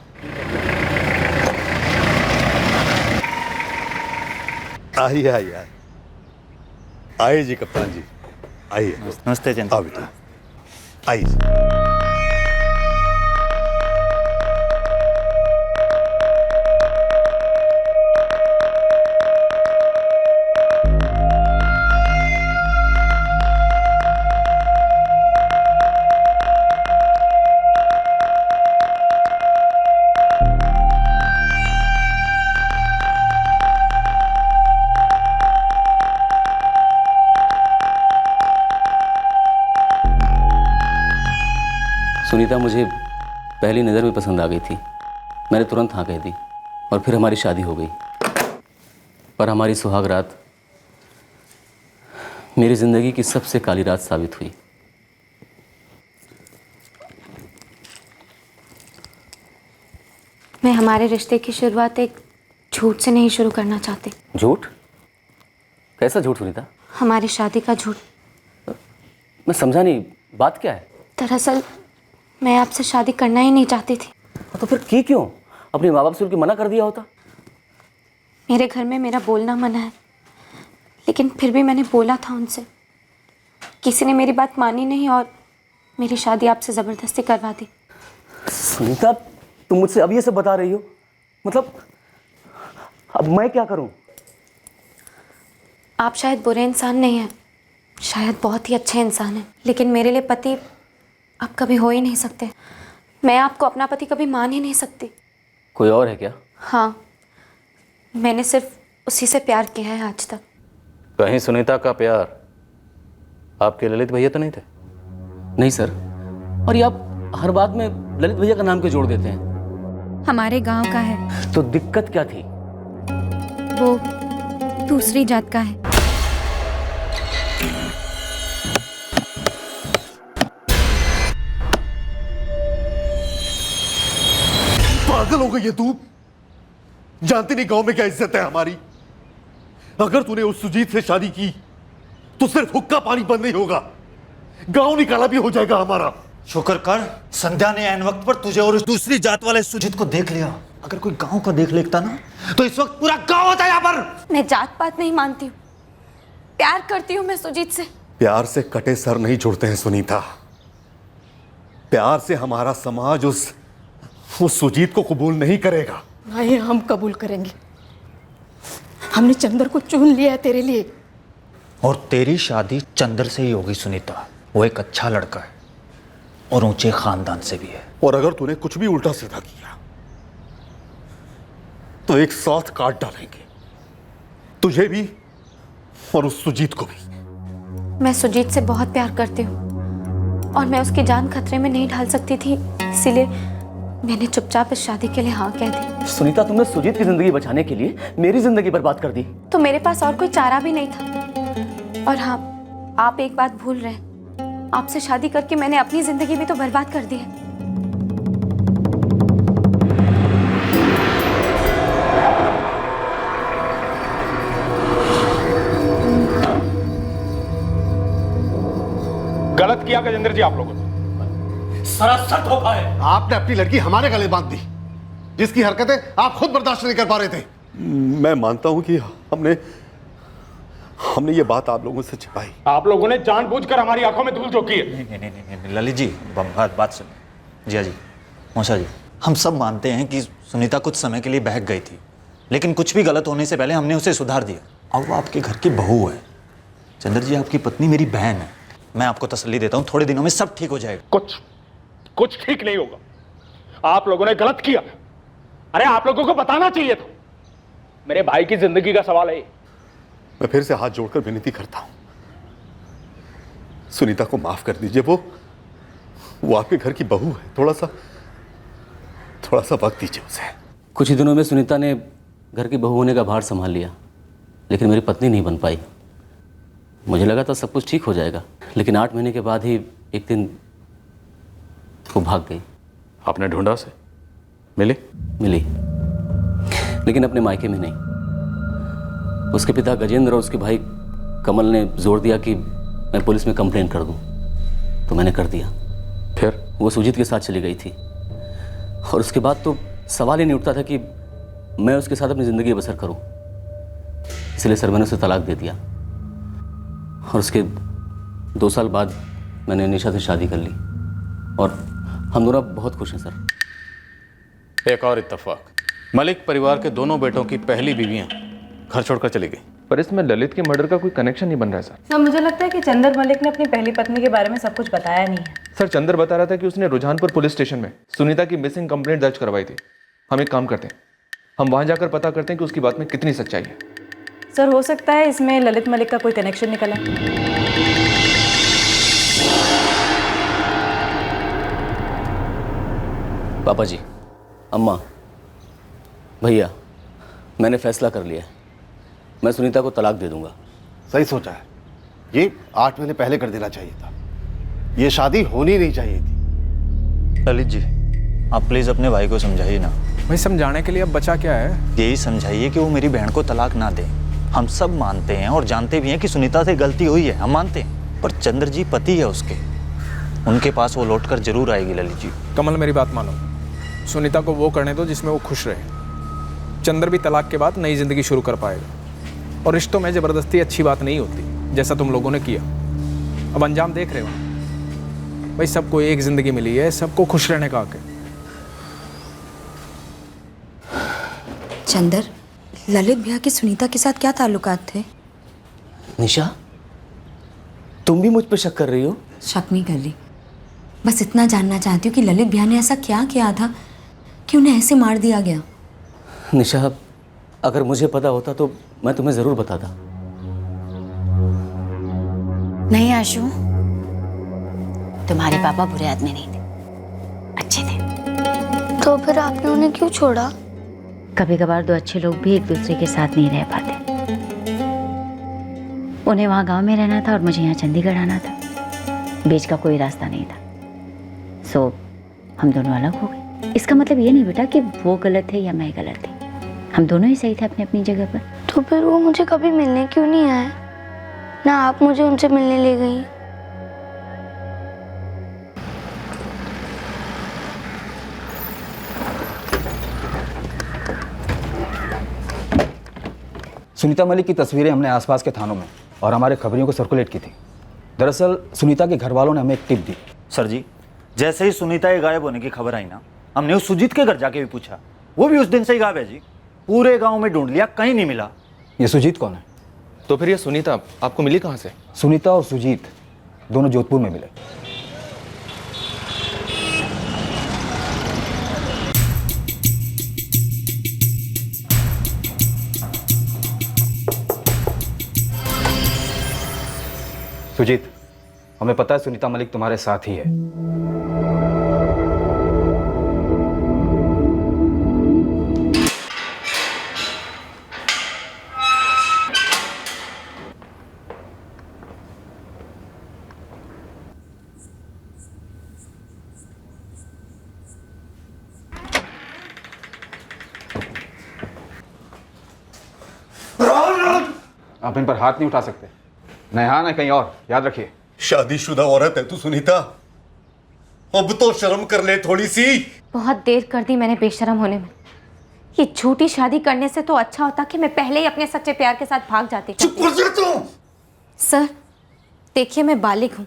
आइए आइए आइए जी कप्तान जी, आइए। नमस्ते चंदर। आओ बेटा, आइए। सुनीता मुझे पहली नज़र में पसंद आ गई थी। मैंने तुरंत हाँ कह दी और फिर हमारी शादी हो गई। पर हमारी सुहाग रात मेरी ज़िंदगी की सबसे काली रात साबित हुई। मैं हमारे रिश्ते की शुरुआत एक झूठ से नहीं शुरू करना चाहती। झूठ? कैसा झूठ सुनीता? हमारी शादी का झूठ। मैं समझा नहीं, बात क्या है? दरअसल मैं आपसे शादी करना ही नहीं चाहती थी। तो फिर की क्यों? अपने माँ बाप से उनकी मना कर दिया होता। मेरे घर में मेरा बोलना मना है, लेकिन फिर भी मैंने बोला था उनसे। किसी ने मेरी बात मानी नहीं और मेरी शादी आपसे ज़बरदस्ती करवा दी। सुनीता, तुम मुझसे अब ये सब बता रही हो? मतलब अब मैं क्या करूं? आप शायद बुरे इंसान नहीं हैं, शायद बहुत ही अच्छे इंसान हैं, लेकिन मेरे लिए पति आप कभी हो ही नहीं सकते। मैं आपको अपना पति कभी मान ही नहीं सकती। कोई और है क्या? हाँ, मैंने सिर्फ उसी से प्यार किया है आज तक। कहीं सुनीता का प्यार आपके ललित भैया तो नहीं थे? नहीं सर, और ये आप हर बात में ललित भैया का नाम क्यों जोड़ देते हैं? हमारे गांव का है। तो दिक्कत क्या थी? वो दूसरी जात का है। पागल हो गई है तू? जानती नहीं गांव में क्या इज्जत है हमारी? अगर तूने उस सुजीत से शादी की तो सिर्फ हुक्का पानी बंद नहीं होगा, गांव निकाला भी हो जाएगा हमारा। शुक्र कर संध्या ने ऐन वक्त पर तुझे और उस दूसरी जात वाले सुजीत को देख लिया। अगर कोई गांव का देख लेता ना तो इस वक्त पूरा गांव होता यहाँ पर। मैं जात पात नहीं मानती हूँ, प्यार करती हूँ मैं सुजीत से। प्यार से कटे सर नहीं जुड़ते हैं सुनीता। प्यार से हमारा समाज उस सुजीत को कबूल नहीं करेगा। नहीं, हम कबूल करेंगे। हमने चंदर को चुन लिया है तेरे लिए। और तेरी शादी चंदर से ही होगी सुनीता। वो एक अच्छा लड़का है और ऊंचे खानदान से भी है। और अगर तूने कुछ भी उल्टा सीधा किया तो एक साथ काट डालेंगे, तुझे भी और उस सुजीत को भी। मैं सुजीत से बहुत प्यार करती हूँ और मैं उसकी जान खतरे में नहीं डाल सकती थी, इसीलिए मैंने चुपचाप इस शादी के लिए हाँ कह दी। सुनीता, तुमने सुजीत की जिंदगी बचाने के लिए मेरी जिंदगी बर्बाद कर दी। तो मेरे पास और कोई चारा भी नहीं था। और हाँ, आप एक बात भूल रहे हैं, आपसे शादी करके मैंने अपनी जिंदगी भी तो बर्बाद कर दी है। गलत किया गजेंद्र जी आप लोगों ने। सरासर धोखा है। आपने अपनी लड़की हमारे गले बांध दी, जिसकी हरकतें आप खुद बर्दाश्त नहीं कर पा रहे थे। मैं मानता हूं कि हमने ये बात आप लोगों से छिपाई। आप लोगों ने जानबूझकर हमारी आंखों में धूल झोंकी है। नहीं, ललित जी बात सुनिए। जिया जी, मौसा जी, हम सब मानते हैं कि सुनीता कुछ समय के लिए बहक गई थी, लेकिन कुछ भी गलत होने से पहले हमने उसे सुधार दिया। और वो आपके घर की बहू है। चंद्र जी, आपकी पत्नी मेरी बहन है। मैं आपको तसल्ली देता हूँ, थोड़े दिनों में सब ठीक हो जाएगा। कुछ ठीक नहीं होगा। आप लोगों ने गलत किया। अरे आप लोगों को बताना चाहिए था। मेरे भाई की जिंदगी का सवाल है। मैं फिर से हाथ जोड़कर विनती करता हूं, सुनीता को माफ कर दीजिए। वो आपके घर की बहू है। थोड़ा सा वक्त दीजिए उसे। कुछ ही दिनों में सुनीता ने घर की बहू होने का भार संभाल लिया, लेकिन मेरी पत्नी नहीं बन पाई। मुझे लगा था सब कुछ ठीक हो जाएगा, लेकिन 8 महीने के बाद ही एक दिन वो भाग गई। आपने ढूंढा उसे? मिली? लेकिन अपने मायके में नहीं। उसके पिता गजेंद्र और उसके भाई कमल ने जोर दिया कि मैं पुलिस में कंप्लेन कर दूं, तो मैंने कर दिया। फिर वो सुजीत के साथ चली गई थी और उसके बाद तो सवाल ही नहीं उठता था कि मैं उसके साथ अपनी ज़िंदगी बसर करूं। इसलिए सर मैंने उसे तलाक दे दिया और उसके 2 साल बाद मैंने निशा से शादी कर ली और हम दोनों बहुत खुश हैं सर। एक और इत्तेफाक, मलिक परिवार के दोनों बेटों की पहली बीवियां घर छोड़कर चली गई। पर इसमें ललित के मर्डर का कोई कनेक्शन नहीं बन रहा है सर। सर, मुझे लगता है कि चंदर मलिक ने अपनी पहली पत्नी के बारे में सब कुछ बताया नहीं है। सर, चंदर बता रहा था कि उसने रुझानपुर पुलिस स्टेशन में सुनीता की मिसिंग कंप्लेंट दर्ज करवाई थी। हम एक काम करते हैं, हम वहां जाकर पता करते हैं कि उसकी बात में कितनी सच्चाई है। सर, हो सकता है इसमें ललित मलिक का कोई कनेक्शन निकला। पापा जी, अम्मा, भैया, मैंने फैसला कर लिया है। मैं सुनीता को तलाक दे दूंगा। सही सोचा है। ये 8 महीने पहले कर देना चाहिए था। ये शादी होनी नहीं चाहिए थी। ललित जी, आप प्लीज अपने भाई को समझाइए ना। भाई, समझाने के लिए अब बचा क्या है? यही समझाइए कि वो मेरी बहन को तलाक ना दे। हम सब मानते हैं और जानते भी हैं कि सुनीता से गलती हुई है, हम मानते हैं, पर चंद्र जी पति है उसके, उनके पास वो लौट कर जरूर आएगी। ललित जी, कमल, मेरी बात मानो। सुनीता को वो करने दो जिसमें वो खुश रहे। चंद्र भी तलाक के बाद नई जिंदगी शुरू कर पाएगा। और रिश्तों में ज़बरदस्ती अच्छी बात नहीं होती, जैसा तुम लोगों ने किया। अब अंजाम देख रहे हो। भाई, सबको एक जिंदगी मिली है, सबको खुश रहने का हक है। चंदर, ललित भैया के सुनीता के साथ क्या ताल्लुकात थे? निशा, तुम भी मुझ पर शक कर रही हो? शक नहीं कर रही, बस इतना जानना चाहती हूँ कि ललित भैया ने ऐसा क्या किया था कि उन्हें ऐसे मार दिया गया। निशा, अगर मुझे पता होता तो मैं तुम्हें जरूर बताता। नहीं आशु, तुम्हारे पापा बुरे आदमी नहीं थे, अच्छे थे। तो फिर आपने उन्हें क्यों छोड़ा? कभी कभार 2 अच्छे लोग भी एक दूसरे के साथ नहीं रह पाते। उन्हें वहाँ गांव में रहना था और मुझे यहाँ चंडीगढ़ आना था। बीच का कोई रास्ता नहीं था, सो हम दोनों अलग हो गए। इसका मतलब ये नहीं बेटा कि वो गलत है या मैं गलत थी। हम दोनों ही सही थे अपनी अपनी जगह पर। तो फिर वो मुझे कभी मिलने क्यों नहीं आए? ना आप मुझे उनसे मिलने ले गई। सुनीता मलिक की तस्वीरें हमने आसपास के थानों में और हमारे खबरियों को सर्कुलेट की थी। दरअसल सुनीता के घर वालों ने हमें एक टिप दी। सर जी, जैसे ही सुनीता के गायब होने की खबर आई ना, हमने उस सुजीत के घर जाके भी पूछा, वो भी उस दिन से ही गायब है जी। पूरे गांव में ढूंढ लिया, कहीं नहीं मिला। ये सुजीत कौन है? तो फिर ये सुनीता आपको मिली कहाँ से? सुनीता और सुजीत दोनों जोधपुर में मिले। सुजीत, हमें पता है सुनीता मलिक तुम्हारे साथ ही है। आप इन पर हाथ नहीं उठा सकते, न यहाँ न कहीं और, याद रखिए। शादीशुदा औरत है तू सुनीता, अब तो शर्म कर ले थोड़ी सी। बहुत देर कर दी मैंने बेशरम होने में। ये झूठी शादी करने से तो अच्छा होता कि मैं पहले ही अपने सच्चे प्यार के साथ भाग जाती। चुप कर जा तू। सर देखिए, मैं बालिग हूँ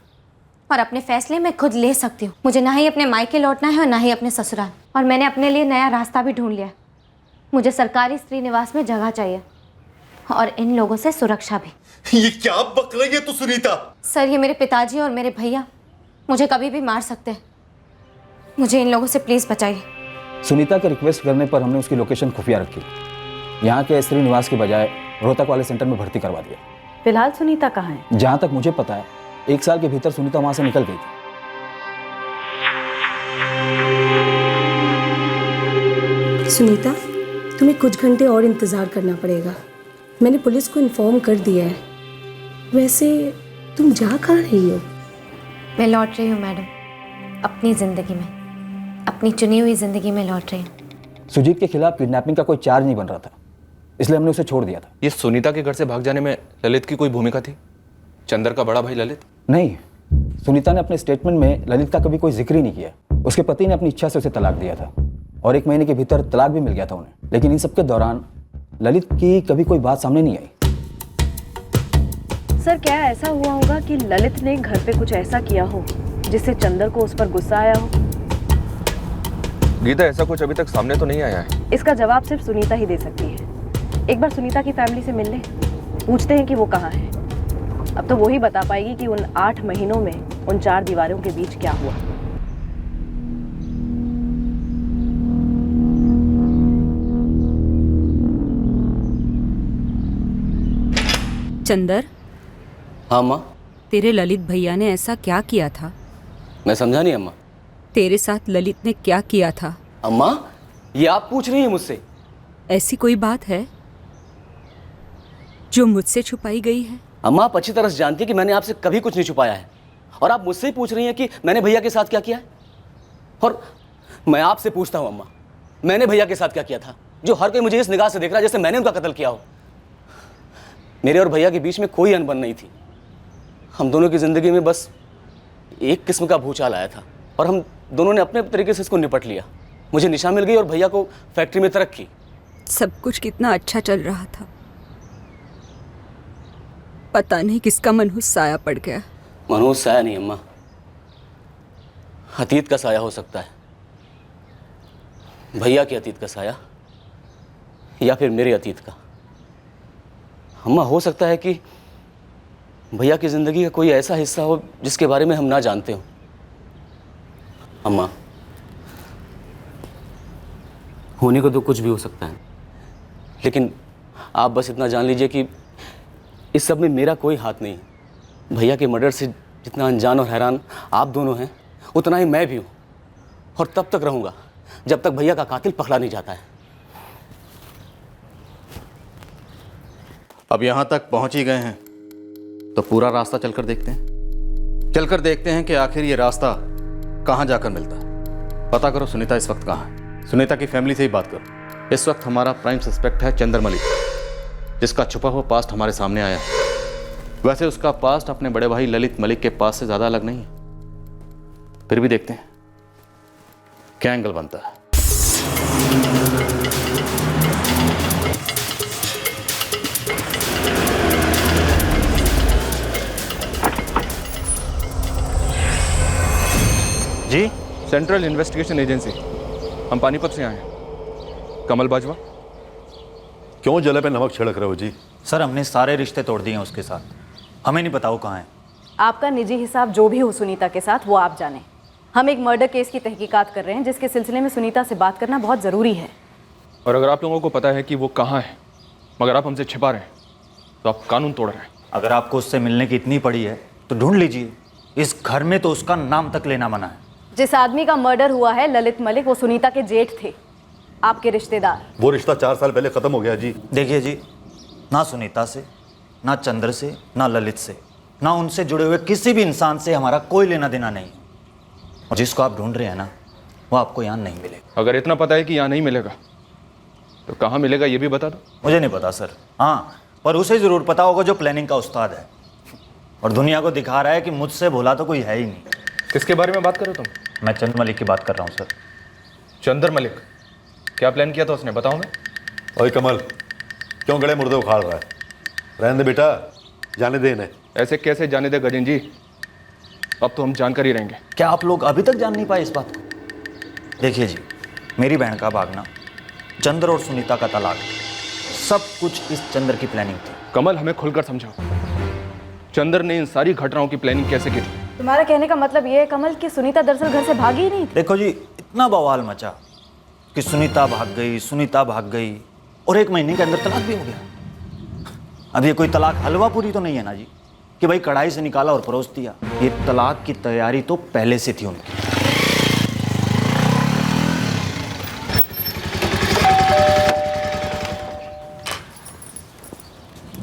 और अपने फैसले मैं खुद ले सकती हूँ। मुझे ना ही अपने मायके लौटना है और ना ही अपने ससुराल। और मैंने अपने लिए नया रास्ता भी ढूंढ लिया। मुझे सरकारी स्त्री निवास में जगह चाहिए और इन लोगों से सुरक्षा भी। ये क्या बक रही है तू सुनीता? सर, ये मेरे पिताजी और मेरे भैया मुझे कभी भी मार सकते हैं। मुझे इन लोगों से प्लीज बचाइए। सुनीता के रिक्वेस्ट करने पर हमने उसकी लोकेशन खुफिया रखी। यहाँ के स्त्री निवास के बजाय रोहतक वाले सेंटर में भर्ती करवा दिया। फिलहाल सुनीता कहाँ है? जहाँ तक मुझे पता है 1 साल के भीतर सुनीता वहाँ से निकल गई थी। सुनीता, तुम्हें कुछ घंटे और इंतज़ार करना पड़ेगा। मैंने पुलिस को इन्फॉर्म कर दिया है। वैसे तुम जा कहाँ रही हो? मैं लौट रही हूँ मैडम, अपनी ज़िंदगी में, अपनी चुनी हुई ज़िंदगी में लौट रही हूँ। सुजीत के खिलाफ किडनैपिंग का कोई चार्ज नहीं बन रहा था, इसलिए हमने उसे छोड़ दिया था। ये सुनीता के घर से भाग जाने में ललित की कोई भूमिका थी? चंदर का बड़ा भाई ललित? नहीं, सुनीता ने अपने स्टेटमेंट में ललित का कभी कोई जिक्र ही नहीं किया। उसके पति ने अपनी इच्छा से उसे तलाक दिया था और 1 महीने के भीतर तलाक भी मिल गया था उन्हें। लेकिन इन सब के दौरान ललित की कभी कोई बात सामने नहीं आई। सर, क्या ऐसा हुआ होगा कि ललित ने घर पे कुछ ऐसा किया हो जिससे चंदर को उस पर गुस्सा आया हो? गीता, ऐसा कुछ अभी तक सामने तो नहीं आया है। इसका जवाब सिर्फ सुनीता ही दे सकती है। एक बार सुनीता की फैमिली से मिल ले, पूछते हैं कि वो कहाँ है। अब तो वो ही बता पाएगी कि उन 8 महीनों में उन 4 दीवारों के बीच क्या हुआ। चंदर। हाँ अम्मा। तेरे ललित भैया ने ऐसा क्या किया था? मैं समझा नहीं अम्मा। तेरे साथ ललित ने क्या किया था? अम्मा, ये आप पूछ रही हैं मुझसे? ऐसी कोई बात है जो मुझसे छुपाई गई है? अम्मा, आप अच्छी तरह से जानती हैं कि मैंने आपसे कभी कुछ नहीं छुपाया है और आप मुझसे ही पूछ रही हैं कि मैंने भैया के साथ क्या किया है। और मैं आपसे पूछता हूँ अम्मा, मैंने भैया के साथ क्या किया था जो हर कोई मुझे इस निगाह से देख रहा है जैसे मैंने उनका कत्ल किया हो। मेरे और भैया के बीच में कोई अनबन नहीं थी। हम दोनों की ज़िंदगी में बस एक किस्म का भूचाल आया था और हम दोनों ने अपने तरीके से इसको निपट लिया। मुझे निशा मिल गई और भैया को फैक्ट्री में तरक्की। सब कुछ कितना अच्छा चल रहा था, पता नहीं किसका मनहूस साया पड़ गया। मनहूस साया नहीं अम्मा, अतीत का साया हो सकता है। भैया के अतीत का साया या फिर मेरे अतीत का। अम्मा, हो सकता है कि भैया की ज़िंदगी का कोई ऐसा हिस्सा हो जिसके बारे में हम ना जानते हो। अम्मा, होने को तो कुछ भी हो सकता है, लेकिन आप बस इतना जान लीजिए कि इस सब में मेरा कोई हाथ नहीं है। भैया के मर्डर से जितना अनजान और हैरान आप दोनों हैं, उतना ही मैं भी हूँ और तब तक रहूँगा जब तक भैया का कातिल पकड़ा नहीं जाता है। अब यहाँ तक पहुँच ही गए हैं तो पूरा रास्ता चलकर देखते हैं कि आखिर ये रास्ता कहाँ जाकर मिलता है। पता करो सुनीता इस वक्त कहाँ है। सुनीता की फैमिली से ही बात करो। इस वक्त हमारा प्राइम सस्पेक्ट है चंदर मलिक, जिसका छुपा हुआ पास्ट हमारे सामने आया है। वैसे उसका पास्ट अपने बड़े भाई ललित मलिक के पास से ज्यादा अलग नहीं है। फिर भी देखते हैं क्या एंगल बनता है। जी, सेंट्रल इन्वेस्टिगेशन एजेंसी, हम पानीपत से आए हैं। कमल बाजवा। क्यों जले पे नमक छिड़क रहे हो जी? सर हमने सारे रिश्ते तोड़ दिए हैं उसके साथ, हमें नहीं पता वो कहाँ है। आपका निजी हिसाब जो भी हो सुनीता के साथ वो आप जाने। हम एक मर्डर केस की तहकीकात कर रहे हैं जिसके सिलसिले में सुनीता से बात करना बहुत ज़रूरी है। और अगर आप लोगों को पता है कि वो कहाँ है मगर आप हमसे छिपा रहे हैं तो आप कानून तोड़ रहे हैं। अगर आपको उससे मिलने की इतनी पड़ी है तो ढूंढ लीजिए। इस घर में तो उसका नाम तक लेना मना है। जिस आदमी का मर्डर हुआ है ललित मलिक, वो सुनीता के जेठ थे, आपके रिश्तेदार। वो रिश्ता 4 साल पहले खत्म हो गया जी। देखिए जी, ना सुनीता से, ना चंद्र से, ना ललित से, ना उनसे जुड़े हुए किसी भी इंसान से हमारा कोई लेना देना नहीं। और जिसको आप ढूंढ रहे हैं ना, वो आपको यहाँ नहीं मिलेगा। अगर इतना पता है कि यहाँ नहीं मिलेगा तो कहाँ मिलेगा ये भी बता दो। मुझे नहीं पता सर, हाँ पर उसे ज़रूर पता होगा जो प्लानिंग का उस्ताद है और दुनिया को दिखा रहा है कि मुझसे भोला तो कोई है ही नहीं। किसके बारे में बात कर रहे हो तुम? मैं चंद्र मलिक की बात कर रहा हूँ सर। चंद्र मलिक? क्या प्लान किया था उसने, बताओ ना। ओए कमल, क्यों गड़े मुर्दे उखाड़ रहा है? रहने दे बेटा, जाने दे इन्हें। ऐसे कैसे जाने दे गजेन जी, अब तो हम जानकर ही रहेंगे। क्या आप लोग अभी तक जान नहीं पाए इस बात को? देखिए जी, मेरी बहन का भागना, चंद्र और सुनीता का तलाक, सब कुछ इस चंद्र की प्लानिंग थी। कमल हमें खुलकर समझाओ, चंद्र ने इन सारी घटनाओं की प्लानिंग कैसे की थी? तुम्हारा कहने का मतलब ये है कमल कि सुनीता दरअसल घर से भागी ही नहीं थी? देखो जी, इतना बवाल मचा कि सुनीता भाग गई और 1 महीने के अंदर तलाक भी हो गया। अब ये कोई तलाक हलवा पूरी तो नहीं है ना जी कि भाई कढ़ाई से निकाला और परोस दिया। ये तलाक की तैयारी तो पहले से थी उनकी।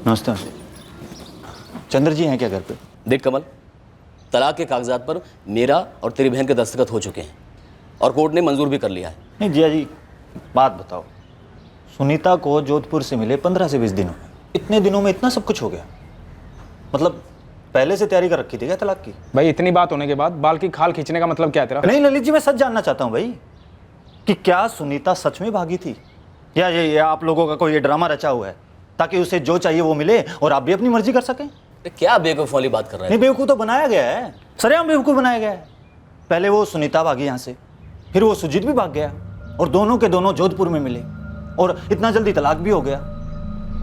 नमस्ते। चंद्र जी हैं क्या घर पे? देख कमल, तलाक के कागजात पर मेरा और तेरी बहन के दस्तखत हो चुके हैं और कोर्ट ने मंजूर भी कर लिया है। नहीं जिया जी, बात बताओ, सुनीता को जोधपुर से मिले 15 से 20 दिन हो गए, इतने दिनों में इतना सब कुछ हो गया? मतलब पहले से तैयारी कर रखी थी क्या तलाक की? भाई इतनी बात होने के बाद बाल की खाल खींचने का मतलब क्या है तेरा? नहीं ललित जी, मैं सच जानना चाहता हूँ भाई कि क्या सुनीता सच में भागी थी या ये आप लोगों का कोई ड्रामा रचा हुआ है ताकि उसे जो चाहिए वो मिले और आप भी अपनी मर्जी कर सकें? क्या बेवकूफ़ वाली बात कर रहा है? नहीं, बेवकूफ़ तो बनाया गया है, सरेआम बेवकूफ़ बनाया गया है। पहले वो सुनीता भागी यहाँ से, फिर वो सुजीत भी भाग गया और दोनों के दोनों जोधपुर में मिले और इतना जल्दी तलाक भी हो गया।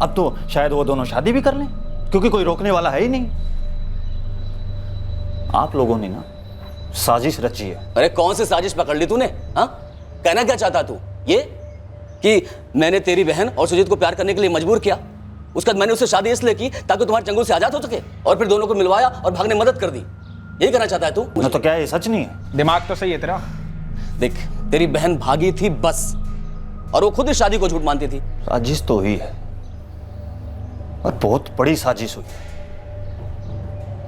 अब तो शायद वो दोनों शादी भी कर लें क्योंकि कोई रोकने वाला है ही नहीं। आप लोगों ने ना साजिश रची है। अरे कौन सी साजिश पकड़ ली तूने? हाँ, कहना क्या चाहता तू? ये कि मैंने तेरी बहन और सुजीत को प्यार करने के लिए मजबूर किया, उसके बाद मैंने उससे शादी इसलिए की ताकि तुम्हारे चंगुल से आजाद हो सके और फिर दोनों को मिलवाया और भागने में मदद कर दी। यही करना चाहता है तू? ना तो क्या ये सच नहीं है? दिमाग तो सही है तेरा। देख, तेरी बहन भागी थी बस, और वो खुद इस शादी को झूठ मानती थी। साजिश तो हुई है और बहुत बड़ी साजिश हुई।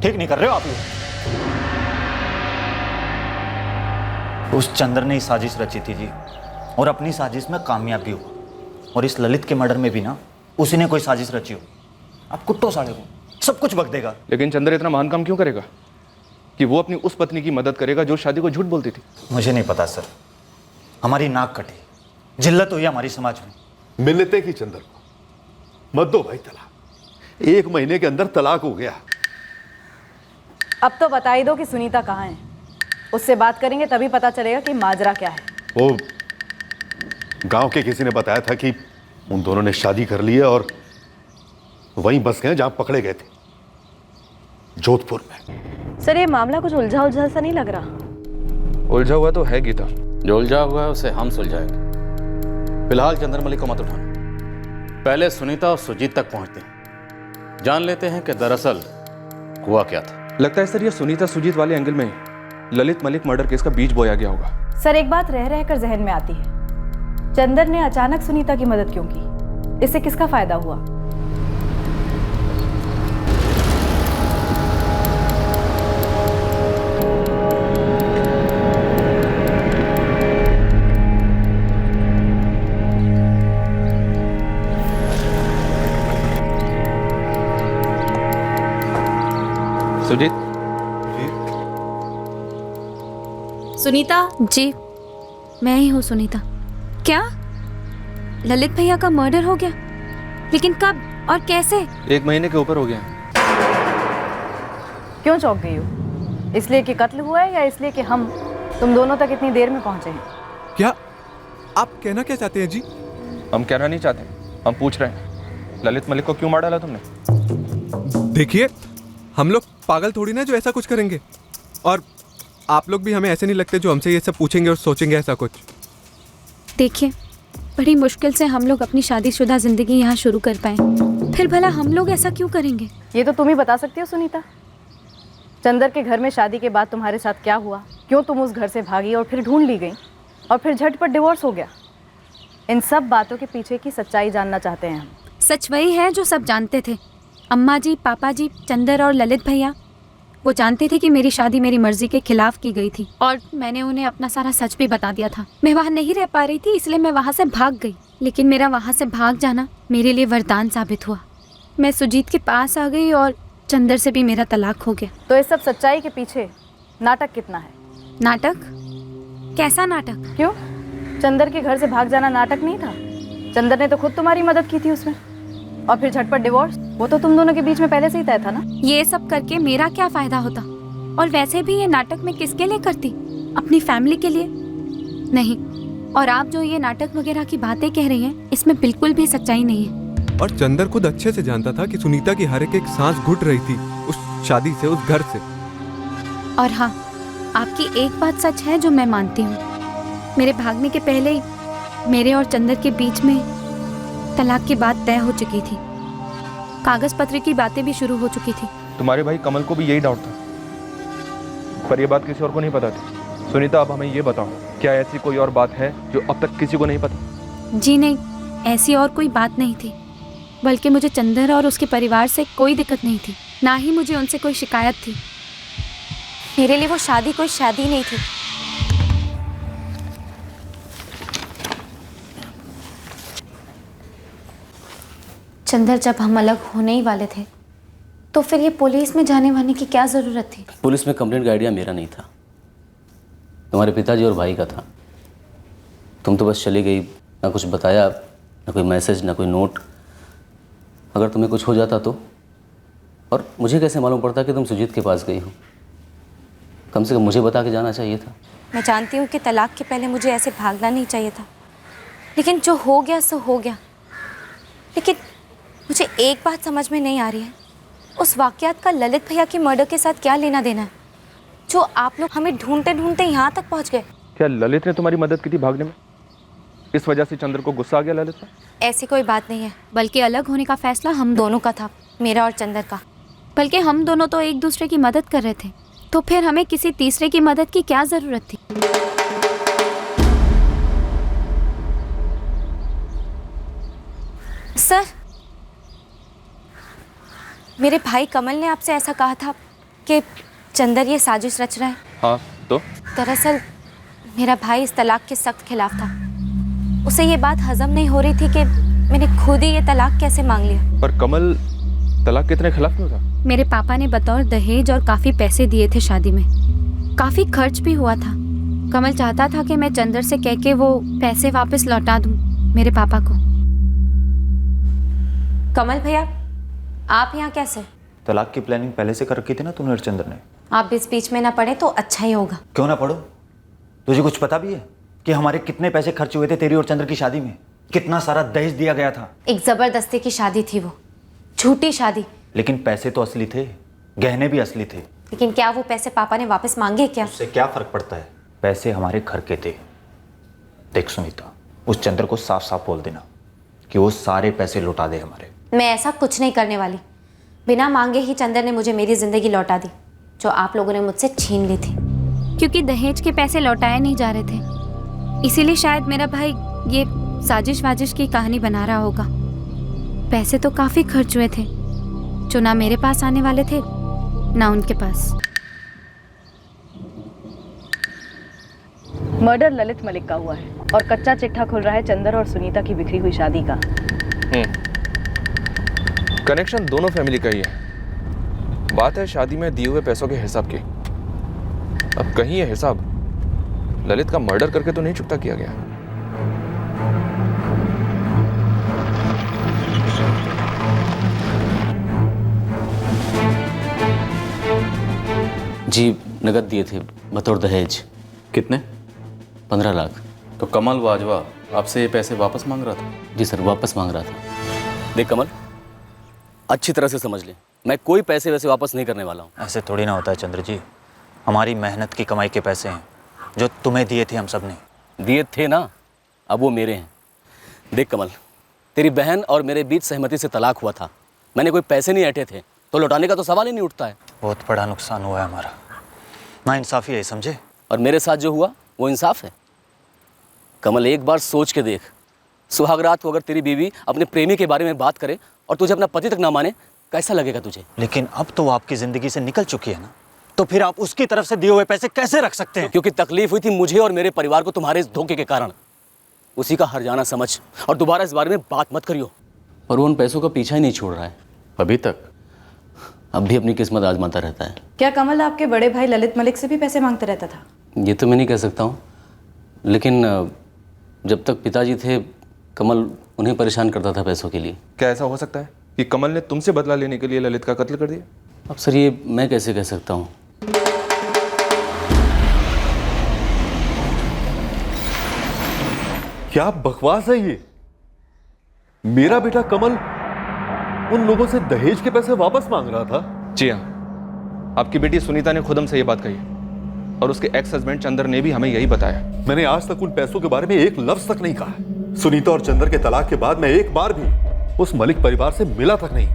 ठीक नहीं कर रहे हो आप लोग। उस चंद्र ने ही साजिश रची थी जी और अपनी साजिश में कामयाब भी हुआ। और इस ललित के मर्डर में भी ना उसी ने कोई साजिश रची हो। आप कुत्तों साढ़े को सब कुछ बक देगा। लेकिन चंद्र इतना महान काम क्यों करेगा कि वो अपनी उस पत्नी की मदद करेगा जो शादी को झूठ बोलती थी? मुझे नहीं पता सर, हमारी नाक कटी, जिल्लत हुई हमारी समाज में। मिलते की चंद्र को मत दो भाई तलाक, 1 महीने के अंदर तलाक हो गया। अब तो बता ही दो कि सुनीता कहाँ है, उससे बात करेंगे तभी पता चलेगा कि माजरा क्या है। वो गांव के किसी ने बताया था कि उन दोनों ने शादी कर ली है और वहीं बस गए जहां पकड़े गए थे, जोधपुर में। सर ये मामला कुछ उलझा उलझा सा नहीं लग रहा? उलझा हुआ तो है गीता, जो उलझा हुआ है उसे हम सुलझाएंगे। फिलहाल चंद्र मलिक को मत उठाना, पहले सुनीता और सुजीत तक पहुंचते हैं, जान लेते हैं कि दरअसल हुआ क्या था। लगता है सर ये सुनीता सुजीत वाले एंगल में ललित मलिक मर्डर केस का बीज बोया गया होगा। सर एक बात रह रहकर जहन में आती है, चंदर ने अचानक सुनीता की मदद क्यों की? इससे किसका फायदा हुआ? सुजीत। सुनीता जी, मैं ही हूँ सुनीता। क्या ललित भैया का मर्डर हो गया? लेकिन कब और कैसे? 1 महीने के ऊपर हो गया। क्यों चौंक गई हो? इसलिए कि कत्ल हुआ है या इसलिए कि हम तुम दोनों तक इतनी देर में पहुंचे हैं? क्या आप कहना क्या चाहते हैं जी? हम कहना नहीं चाहते, हम पूछ रहे हैं ललित मलिक को क्यों मार डाला तुमने? देखिए, हम लोग पागल थोड़ी ना जो ऐसा कुछ करेंगे, और आप लोग भी हमें ऐसे नहीं लगते जो हमसे ये सब पूछेंगे और सोचेंगे ऐसा कुछ। देखिए, बड़ी मुश्किल से हम लोग अपनी शादीशुदा जिंदगी यहाँ शुरू कर पाए, फिर भला हम लोग ऐसा क्यों करेंगे? ये तो तुम ही बता सकती हो सुनीता। चंदर के घर में शादी के बाद तुम्हारे साथ क्या हुआ, क्यों तुम उस घर से भागी और फिर ढूंढ ली गई और फिर झटपट डिवोर्स हो गया। इन सब बातों के पीछे की सच्चाई जानना चाहते हैं हम। सच वही है जो सब जानते थे। अम्मा जी, पापा जी, चंदर और ललित भैया, वो जानते थे कि मेरी शादी मेरी मर्जी के खिलाफ की गई थी और मैंने उन्हें अपना सारा सच भी बता दिया था। मैं वहाँ नहीं रह पा रही थी, इसलिए मैं वहाँ से भाग गई। लेकिन मेरा वहाँ से भाग जाना मेरे लिए वरदान साबित हुआ। मैं सुजीत के पास आ गई और चंदर से भी मेरा तलाक हो गया। तो इस सब सच्चाई के पीछे नाटक कितना है? नाटक? कैसा नाटक? क्यों, चंदर के घर से भाग जाना नाटक नहीं था? चंदर ने तो खुद तुम्हारी मदद की थी उसमें, और फिर झटपट डिवोर्स, वो तो तुम दोनों के बीच में पहले से ही तय था ना। ये सब करके मेरा क्या फायदा होता? और वैसे भी ये नाटक मैं किसके लिए करती? अपनी फैमिली के लिए नहीं। और आप जो ये नाटक वगैरह की बातें कह रही हैं, इसमें बिल्कुल भी सच्चाई नहीं है। और चंदर खुद अच्छे से जानता था कि सुनीता की हर एक सांस घुट रही थी उस शादी से, उस घर से। और हाँ, आपकी एक बात सच है जो मैं मानती हूँ। मेरे भागने के पहले ही मेरे और चंदर के बीच में तलाक की बात तय हो चुकी थी। कागज पत्र की बातें भी शुरू हो चुकी थी। तुम्हारे भाई कमल को भी यही डाउट था, पर यह बात किसी और को नहीं पता थी। सुनीता, अब हमें ये बताओ, क्या ऐसी कोई और बात है जो अब तक किसी को नहीं पता? जी नहीं, ऐसी और कोई बात नहीं थी। बल्कि मुझे चंदर और उसके परिवार से कोई दिक्कत नहीं थी, ना ही मुझे उनसे कोई शिकायत थी। मेरे लिए वो शादी कोई शादी नहीं थी। चंदर, जब हम अलग होने ही वाले थे तो फिर ये पुलिस में जाने वाने की क्या ज़रूरत थी? पुलिस में कंप्लेंट का आइडिया मेरा नहीं था, तुम्हारे पिताजी और भाई का था। तुम तो बस चली गई, ना कुछ बताया, ना कोई मैसेज, ना कोई नोट। अगर तुम्हें कुछ हो जाता तो? और मुझे कैसे मालूम पड़ता कि तुम सुजीत के पास गई हो? कम से कम मुझे बता के जाना चाहिए था। मैं जानती हूँ कि तलाक के पहले मुझे ऐसे भागना नहीं चाहिए था, लेकिन जो हो गया सो हो गया। लेकिन मुझे एक बात समझ में नहीं आ रही है, उस वाक़यात का ललित भैया की मर्डर के साथ क्या लेना देना है, जो आप लोग हमें ढूंढते ढूंढते यहाँ तक पहुँच गए? क्या ललित ने तुम्हारी मदद की थी भागने में? इस वजह से चंद्र को गुस्सा आ गया ललित पर? ऐसी कोई बात नहीं है, बल्कि अलग होने का फैसला हम दोनों का था, मेरा और चंदर का। बल्कि हम दोनों तो एक दूसरे की मदद कर रहे थे, तो फिर हमें किसी तीसरे की मदद की क्या ज़रूरत थी? सर, मेरे भाई कमल ने आपसे ऐसा कहा था कि चंदर ये साजिश रच रहा है। हाँ, तो? दरअसल मेरा भाई इस तलाक के सख्त खिलाफ था। उसे ये बात हजम नहीं हो रही थी कि मैंने खुद ही ये तलाक कैसे मांग लिया। पर कमल तलाक के इतने खिलाफ क्यों था? मेरे पापा ने बतौर दहेज और काफ़ी पैसे दिए थे शादी में, काफ़ी खर्च भी हुआ था। कमल चाहता था कि मैं चंदर से कह के वो पैसे वापस लौटा दूं मेरे पापा को। कमल भैया, आप यहाँ कैसे? तलाक की प्लानिंग पहले से कर रखी थी ना तूने और चंद्र ने। आप बीच बीच में ना पड़े तो अच्छा ही होगा। क्यों ना पढ़ो? तुझे कुछ पता भी है कि हमारे कितने पैसे खर्च हुए थे तेरी और चंद्र की शादी में? कितना सारा दहेज दिया गया था। एक जबरदस्ती की शादी थी वो, झूठी शादी। लेकिन पैसे तो असली थे, गहने भी असली थे। लेकिन क्या वो पैसे पापा ने वापस मांगे क्या? उससे क्या फर्क पड़ता है, पैसे हमारे घर के थे। देख सुनीता, उस चंद्र को साफ साफ बोल देना कि वो सारे पैसे लौटा दे हमारे। मैं ऐसा कुछ नहीं करने वाली। बिना मांगे ही चंदर ने मुझे मेरी जिंदगी लौटा दी, जो आप लोगों ने मुझसे छीन ली थी। क्योंकि दहेज के पैसे लौटाए नहीं जा रहे थे, इसीलिए शायद मेरा भाई ये साजिश वाजिश की कहानी बना रहा होगा। पैसे तो काफ़ी खर्च हुए थे, जो ना मेरे पास आने वाले थे ना उनके पास। मर्डर ललित मलिक का हुआ है और कच्चा चिट्ठा खुल रहा है चंदर और सुनीता की बिखरी हुई शादी का। कनेक्शन दोनों फैमिली का ही है, बात है शादी में दिए हुए पैसों के हिसाब की। अब कहीं ये हिसाब ललित का मर्डर करके तो नहीं चुकता किया गया? जी नगद दिए थे बतौर दहेज। कितने? 15 लाख। तो कमल बाजवा आपसे ये पैसे वापस मांग रहा था? जी सर, वापस मांग रहा था। देख कमल, अच्छी तरह से समझ ले, मैं कोई पैसे वैसे वापस नहीं करने वाला हूँ। ऐसे थोड़ी ना होता है चंद्र जी, हमारी मेहनत की कमाई के पैसे हैं जो तुम्हें दिए थे हम सब ने। दिए थे ना, अब वो मेरे हैं। देख कमल, तेरी बहन और मेरे बीच सहमति से तलाक हुआ था, मैंने कोई पैसे नहीं ऐंठे थे, तो लौटाने का तो सवाल ही नहीं उठता है। बहुत बड़ा नुकसान हुआ है हमारा, ना इंसाफी है, समझे? और मेरे साथ जो हुआ वो इंसाफ है। कमल एक बार सोच के देख, सुहागरात को अगर तेरी बीवी अपने प्रेमी के बारे में बात करे और तुझे अपना पति तक ना माने, कैसा लगेगा तुझे? लेकिन अब तो वो आपकी जिंदगी से निकल चुकी है ना, तो फिर आप उसकी तरफ से दिए हुए पैसे कैसे रख सकते हैं? क्योंकि तकलीफ हुई थी मुझे और मेरे परिवार को तुम्हारे इस धोखे के कारण। उसी का हर्जाना समझ और दोबारा इस बारे में बात मत करियो। और वो उन पैसों का पीछा ही नहीं छोड़ रहा है अभी तक। अब भी अपनी किस्मत आजमाता रहता है। क्या कमल आपके बड़े भाई ललित मलिक से भी पैसे मांगते रहता था? ये तो मैं नहीं कह सकता हूँ, लेकिन जब तक पिताजी थे कमल उन्हें परेशान करता था पैसों के लिए। क्या ऐसा हो सकता है कि कमल ने तुमसे बदला लेने के लिए ललित का कत्ल कर दिया? अब सर ये मैं कैसे कह सकता हूँ? क्या बकवास है ये? मेरा बेटा कमल उन लोगों से दहेज के पैसे वापस मांग रहा था? जी हाँ, आपकी बेटी सुनीता ने खुद हमसे ये बात कही और उसके एक्स हस्बैंड चंद्र ने भी हमें यही बताया। मैंने आज तक उन पैसों के बारे में एक लफ्ज तक नहीं कहा। सुनीता और चंद्र के तलाक के बाद मैं एक बार भी उस मलिक परिवार से मिला तक नहीं।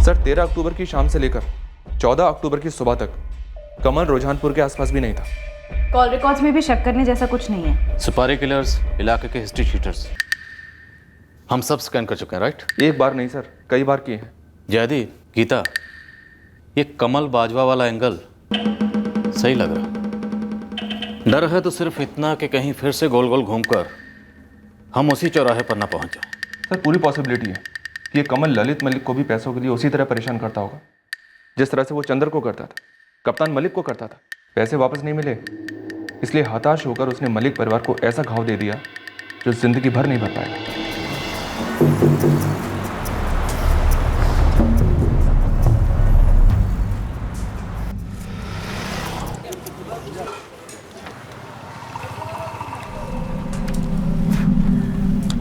सर 13 अक्टूबर की शाम से लेकर 14 अक्टूबर की सुबह तक कमल रुझानपुर के आसपास भी नहीं था। कॉल रिकॉर्ड्स में भी शक करने जैसा कुछ नहीं है। सुपारी किलर्स, इलाके के हिस्ट्री शीटर्स हम सब स्कैन कर चुके हैं, राइट? एक बार नहीं सर, कई बार किए हैं। जयदी, गीता, ये कमल बाजवा वाला एंगल सही लग रहा। डर है तो सिर्फ इतना कि कहीं फिर से गोल गोल घूमकर हम उसी चौराहे पर ना पहुंच जाए। सर पूरी पॉसिबिलिटी है कि ये कमल ललित मलिक को भी पैसों के लिए उसी तरह परेशान करता होगा जिस तरह से वो चंद्र को करता था, कप्तान मलिक को करता था। पैसे वापस नहीं मिले, इसलिए हताश होकर उसने मलिक परिवार को ऐसा घाव दे दिया जो जिंदगी भर नहीं भर पाएगा।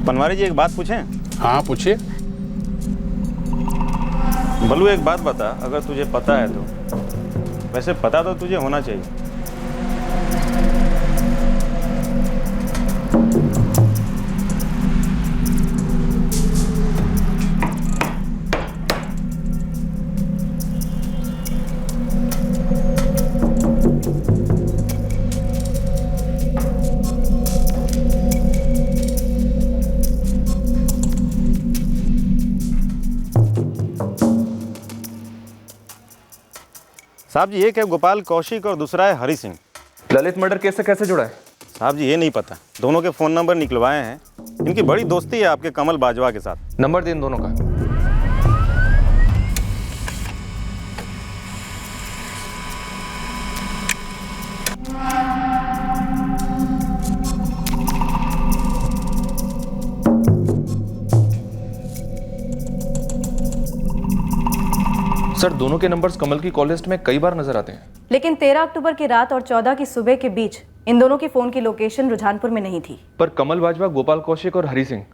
पनवारी जी एक बात पूछें? हाँ पूछिए। बल्लू एक बात बता, अगर तुझे पता है तो। वैसे पता तो तुझे होना चाहिए। साहब जी एक है गोपाल कौशिक और दूसरा है हरी सिंह। ललित मर्डर केस से कैसे जुड़ा है? साहब जी ये नहीं पता, दोनों के फ़ोन नंबर निकलवाए हैं। इनकी बड़ी दोस्ती है आपके कमल बाजवा के साथ। नंबर दे इन दोनों का। सर दोनों के नंबर्स कमल की कॉल लिस्ट में कई बार नजर आते हैं, लेकिन 13 अक्टूबर की रात और 14 की सुबह के बीच इन दोनों की फोन की लोकेशन रुझानपुर में नहीं थी। पर कमल बाजवा, गोपाल कौशिक और हरी सिंह,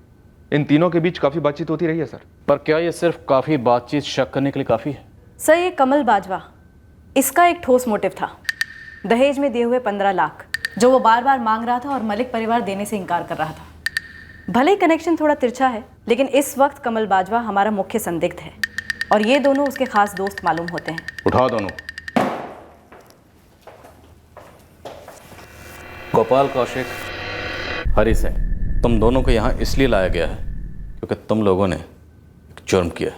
इन तीनों के बीच काफी बातचीत होती रही है सर। पर क्या ये सिर्फ काफी बातचीत शक करने के लिए काफी है? सर ये कमल बाजवा, इसका एक ठोस मोटिव था, दहेज में दिए हुए 15 लाख जो वो बार बार मांग रहा था और मलिक परिवार देने से इनकार कर रहा था। भले ही कनेक्शन थोड़ा तिरछा है, लेकिन इस वक्त कमल बाजवा हमारा मुख्य संदिग्ध है और ये दोनों उसके खास दोस्त मालूम होते हैं। उठाओ दोनों। गोपाल कौशिक, हरी सिंह, तुम दोनों को यहाँ इसलिए लाया गया है क्योंकि तुम लोगों ने एक जुर्म किया।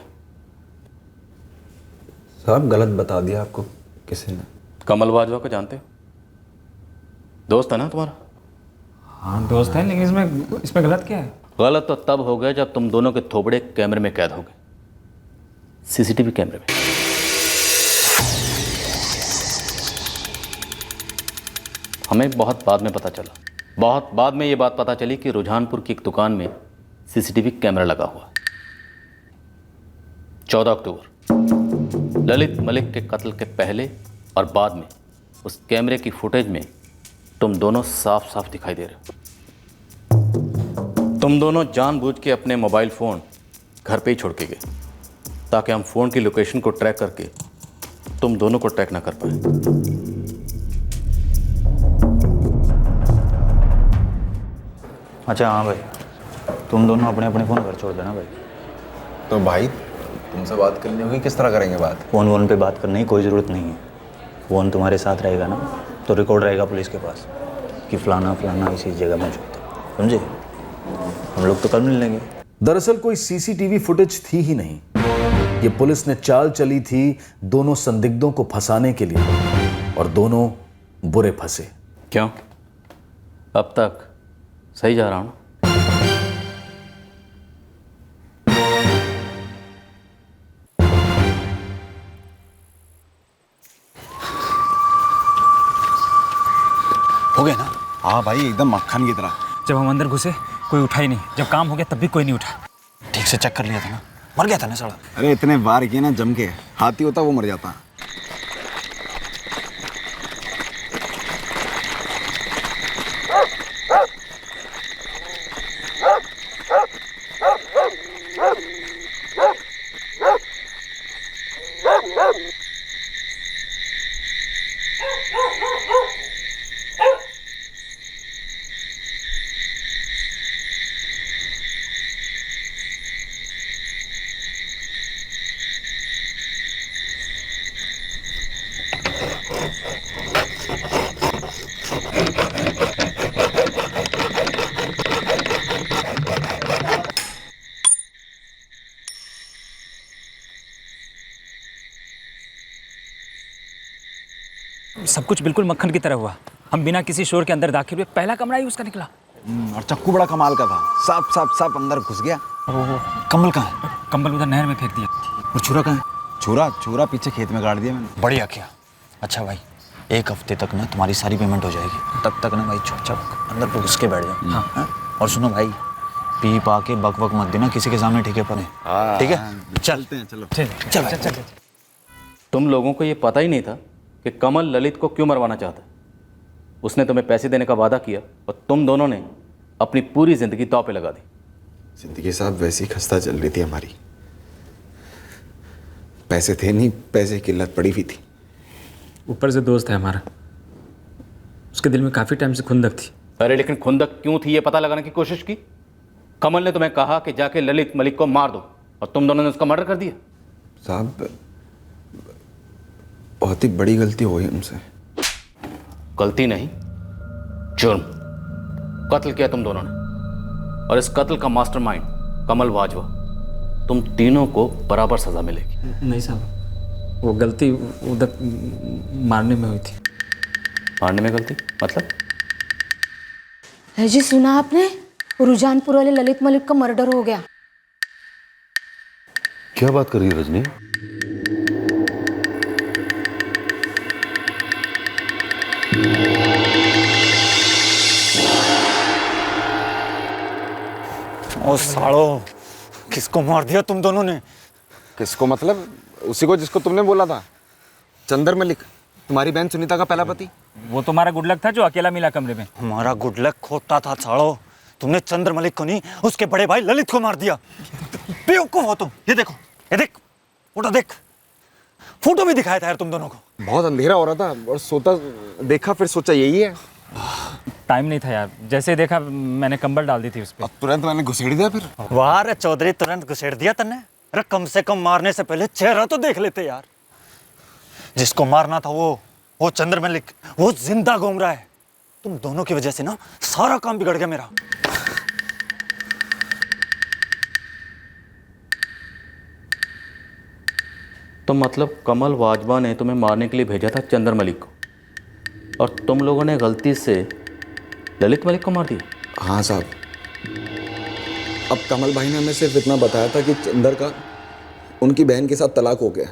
साहब गलत बता दिया आपको किसी ने। कमल बाजवा को जानते हो? दोस्त है ना तुम्हारा? हाँ दोस्त है, लेकिन इसमें गलत क्या है? गलत तो तब हो गया जब तुम दोनों के थोबड़े कैमरे में कैद हो गए, सीसीटीवी कैमरे में। हमें बहुत बाद में पता चला, बहुत बाद में ये बात पता चली कि रुझानपुर की एक दुकान में सीसीटीवी कैमरा लगा हुआ है। 14 अक्टूबर ललित मलिक के कत्ल के पहले और बाद में उस कैमरे की फुटेज में तुम दोनों साफ साफ दिखाई दे रहे हो। तुम दोनों जानबूझ के अपने मोबाइल फ़ोन घर पे ही छोड़ के गए ताकि हम फ़ोन की लोकेशन को ट्रैक करके तुम दोनों को ट्रैक ना कर पाए। अच्छा हाँ भाई, तुम दोनों अपने अपने फ़ोन घर छोड़ देना भाई। तो भाई तुमसे बात करनी होगी, किस तरह करेंगे बात? फ़ोन पे बात करने की कोई ज़रूरत नहीं है। फ़ोन तुम्हारे साथ रहेगा ना, तो रिकॉर्ड रहेगा पुलिस के पास कि फलाना फलाना इसी जगह मौजूद था, समझे? हम लोग तो कल मिल लेंगे। दरअसल कोई सीसीटीवी फुटेज थी ही नहीं। ये पुलिस ने चाल चली थी दोनों संदिग्धों को फंसाने के लिए, और दोनों बुरे फंसे। क्यों? अब तक सही जा रहा हूं ना? हो गया ना? हाँ भाई, एकदम मक्खन की तरह। जब हम अंदर घुसे कोई उठा ही नहीं, जब काम हो गया तब भी कोई नहीं उठा। ठीक से चेक कर लिया था ना? मर गया था ना साला? अरे इतने बार किए ना जम के, हाथी होता वो मर जाता। सब कुछ बिल्कुल मक्खन की तरह हुआ। हम बिना किसी शोर के अंदर दाखिल हुए, पहला कमरा ही उसका निकला। और चक्कू बड़ा कमाल का था, साफ साफ साफ अंदर घुस गया। कम्बल कहाँ है? कंबल उधर नहर में फेंक दिया। और छुरा कहाँ है? छुरा पीछे खेत में गाड़ दिया मैंने। बढ़िया किया। अच्छा भाई, 1 हफ्ते तक ना तुम्हारी सारी पेमेंट हो जाएगी। तब तक ना भाई चुपचाप अंदर घुस के बैठ जाओ। हाँ? और सुनो भाई, पी पा के बक बक मत देना किसी के सामने, ठीक है? पने ठीक है? चलते हैं, चलो चल। तुम लोगों को ये पता ही नहीं था कि कमल ललित को क्यों मरवाना चाहता है। उसने तुम्हें पैसे देने का वादा किया और तुम दोनों ने अपनी पूरी जिंदगी दांव पे लगा दी। जिंदगी साहब वैसी खस्ता चल रही थी हमारी, पैसे थे नहीं, पैसे की लत पड़ी हुई थी। ऊपर से दोस्त है हमारा, उसके दिल में काफी टाइम से खुंदक थी। अरे लेकिन खुंदक क्यों थी ये पता लगाने की कोशिश की। कमल ने तुम्हें कहा कि जाके ललित मलिक को मार दो और तुम दोनों ने उसका मर्डर कर दिया। साहब बहुत ही बड़ी गलती हुई हमसे। गलती नहीं, जुर्म। कत्ल किया तुम दोनों ने, और इस कत्ल का मास्टरमाइंड कमल वाजवा। तुम तीनों को बराबर सजा मिलेगी। नहीं साहब, वो गलती उधर मारने में हुई थी। मारने में गलती मतलब? जी सुना आपने, रुझानपुर वाले ललित मलिक का मर्डर हो गया। क्या बात कर रही है रजनी? ओ सालो, किसको मार दिया तुम दोनों ने? किसको मतलब? उसी को जिसको तुमने बोला था, चंदर मलिक, तुम्हारी बहन सुनीता का पहला पति। वो तुम्हारा गुडलक था जो अकेला मिला कमरे में। हमारा गुडलक खोटा था सालो। तुमने चंद्र मलिक को नहीं, उसके बड़े भाई ललित को मार दिया। बेवकूफ हो तुम। ये देखो, ये देख, फोटो देख, फोटो भी दिखाया था यार तुम दोनों को। बहुत अंधेरा हो रहा था और सोता देखा, फिर सोचा यही है। टाइम नहीं था यार, जैसे देखा मैंने कंबल डाल दी थी उस पर। तुरंत मैंने घुसेड़ दिया फिर। वाह रे चौधरी, तुरंत घुसेड़ दिया तन्ने। अरे कम से कम मारने से पहले चेहरा तो देख लेते यार। जिसको मारना था वो चंद्र मलिक, वो जिंदा घूम रहा है। तुम दोनों की वजह से ना सारा काम बिगड़ गया मेरा। तो मतलब कमल वाजवा ने तुम्हें मारने के लिए भेजा था चंद्र मलिक को, और तुम लोगों ने गलती से ललित मलिक को मार दिया? हाँ साहब। अब कमल भाई ने हमें सिर्फ इतना बताया था कि चंदर का उनकी बहन के साथ तलाक हो गया।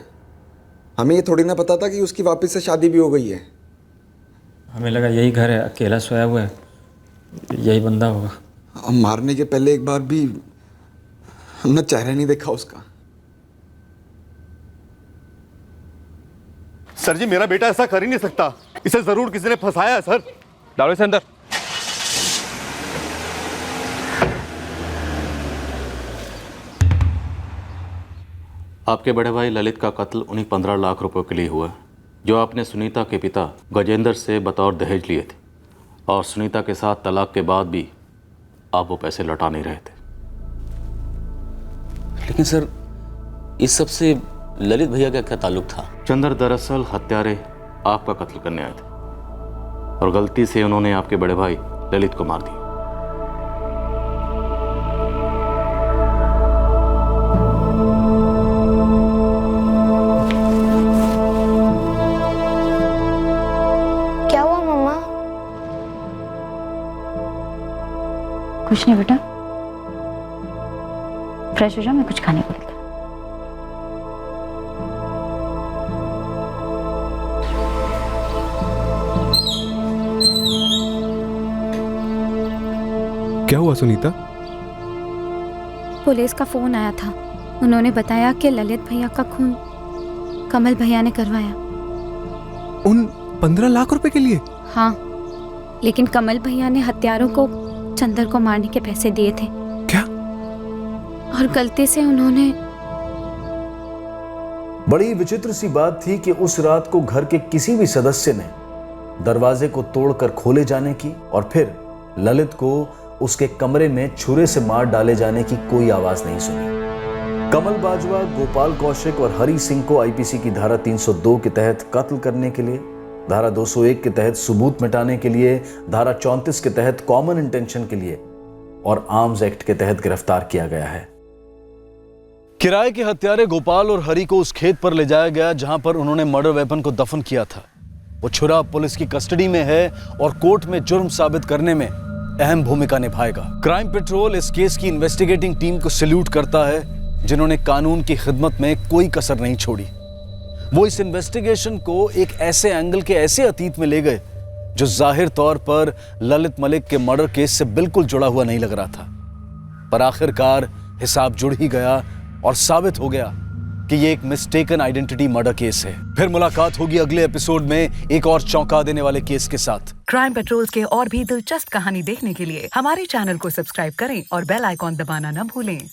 हमें ये थोड़ी ना पता था कि उसकी वापस से शादी भी हो गई है। हमें लगा यही घर है, अकेला सोया हुआ है, यही बंदा होगा। हम मारने के पहले एक बार भी हमने चेहरा नहीं देखा उसका। सर जी, मेरा बेटा ऐसा कर ही नहीं सकता। इसे जरूर किसी ने फंसाया है सर। डालो इसे अंदर। आपके बड़े भाई ललित का कत्ल उन्हीं 15 लाख रुपए के लिए हुआ है जो आपने सुनीता के पिता गजेंद्र से बतौर दहेज लिए थे, और सुनीता के साथ तलाक के बाद भी आप वो पैसे लौटा नहीं रहे थे। लेकिन सर, इस सब से ललित भैया का क्या ताल्लुक था? चंदर दरअसल हत्यारे आपका कत्ल करने आए थे और गलती से उन्होंने आपके बड़े भाई ललित को मार दिया। क्या हुआ मम्मा? कुछ नहीं बेटा, फ्रेश हो जाओ, मैं कुछ खाने को लेकर। क्या हुआ सुनीता? पुलिस का फोन आया था। उन्होंने बताया कि ललित भैया का खून कमल भैया ने करवाया। उन 15 लाख रुपए के लिए? हाँ, लेकिन कमल भैया ने हत्यारों को चंदर को मारने के पैसे दिए थे। क्या? और गलती से उन्होंने। बड़ी विचित्र सी बात थी कि उस रात को घर के किसी भी सदस्य ने दरवाजे को तोड़कर खोले जाने की और फिर ललित को उसके कमरे में छुरे से मार डाले जाने की कोई आवाज नहीं सुनी। कमल बाजवा, गोपाल कौशिक और हरि सिंह को आईपीसी की धारा 302 के तहत कत्ल करने के लिए, धारा 201 के तहत सबूत मिटाने के लिए, धारा 34 के तहत कॉमन इंटेंशन के लिए और आर्म्स एक्ट के तहत गिरफ्तार किया गया है। किराए के हत्यारे गोपाल और हरि को उस खेत पर ले जाया गया जहां पर उन्होंने मर्डर वेपन को दफन किया था। वो छुरा पुलिस की कस्टडी में है और कोर्ट में जुर्म साबित करने में अहम भूमिका निभाएगा। क्राइम पेट्रोल इस केस की इन्वेस्टिगेटिंग टीम को सैल्यूट करता है जिन्होंने कानून की खिदमत में कोई कसर नहीं छोड़ी। वो इस इन्वेस्टिगेशन को एक ऐसे एंगल के ऐसे अतीत में ले गए जो जाहिर तौर पर ललित मलिक के मर्डर केस से बिल्कुल जुड़ा हुआ नहीं लग रहा था, पर आखिरकार हिसाब जुड़ ही गया और साबित हो गया कि ये एक मिस्टेकन आइडेंटिटी मर्डर केस है। फिर मुलाकात होगी अगले एपिसोड में एक और चौंका देने वाले केस के साथ। क्राइम पेट्रोल के और भी दिलचस्प कहानी देखने के लिए हमारे चैनल को सब्सक्राइब करें और बेल आइकॉन दबाना न भूलें।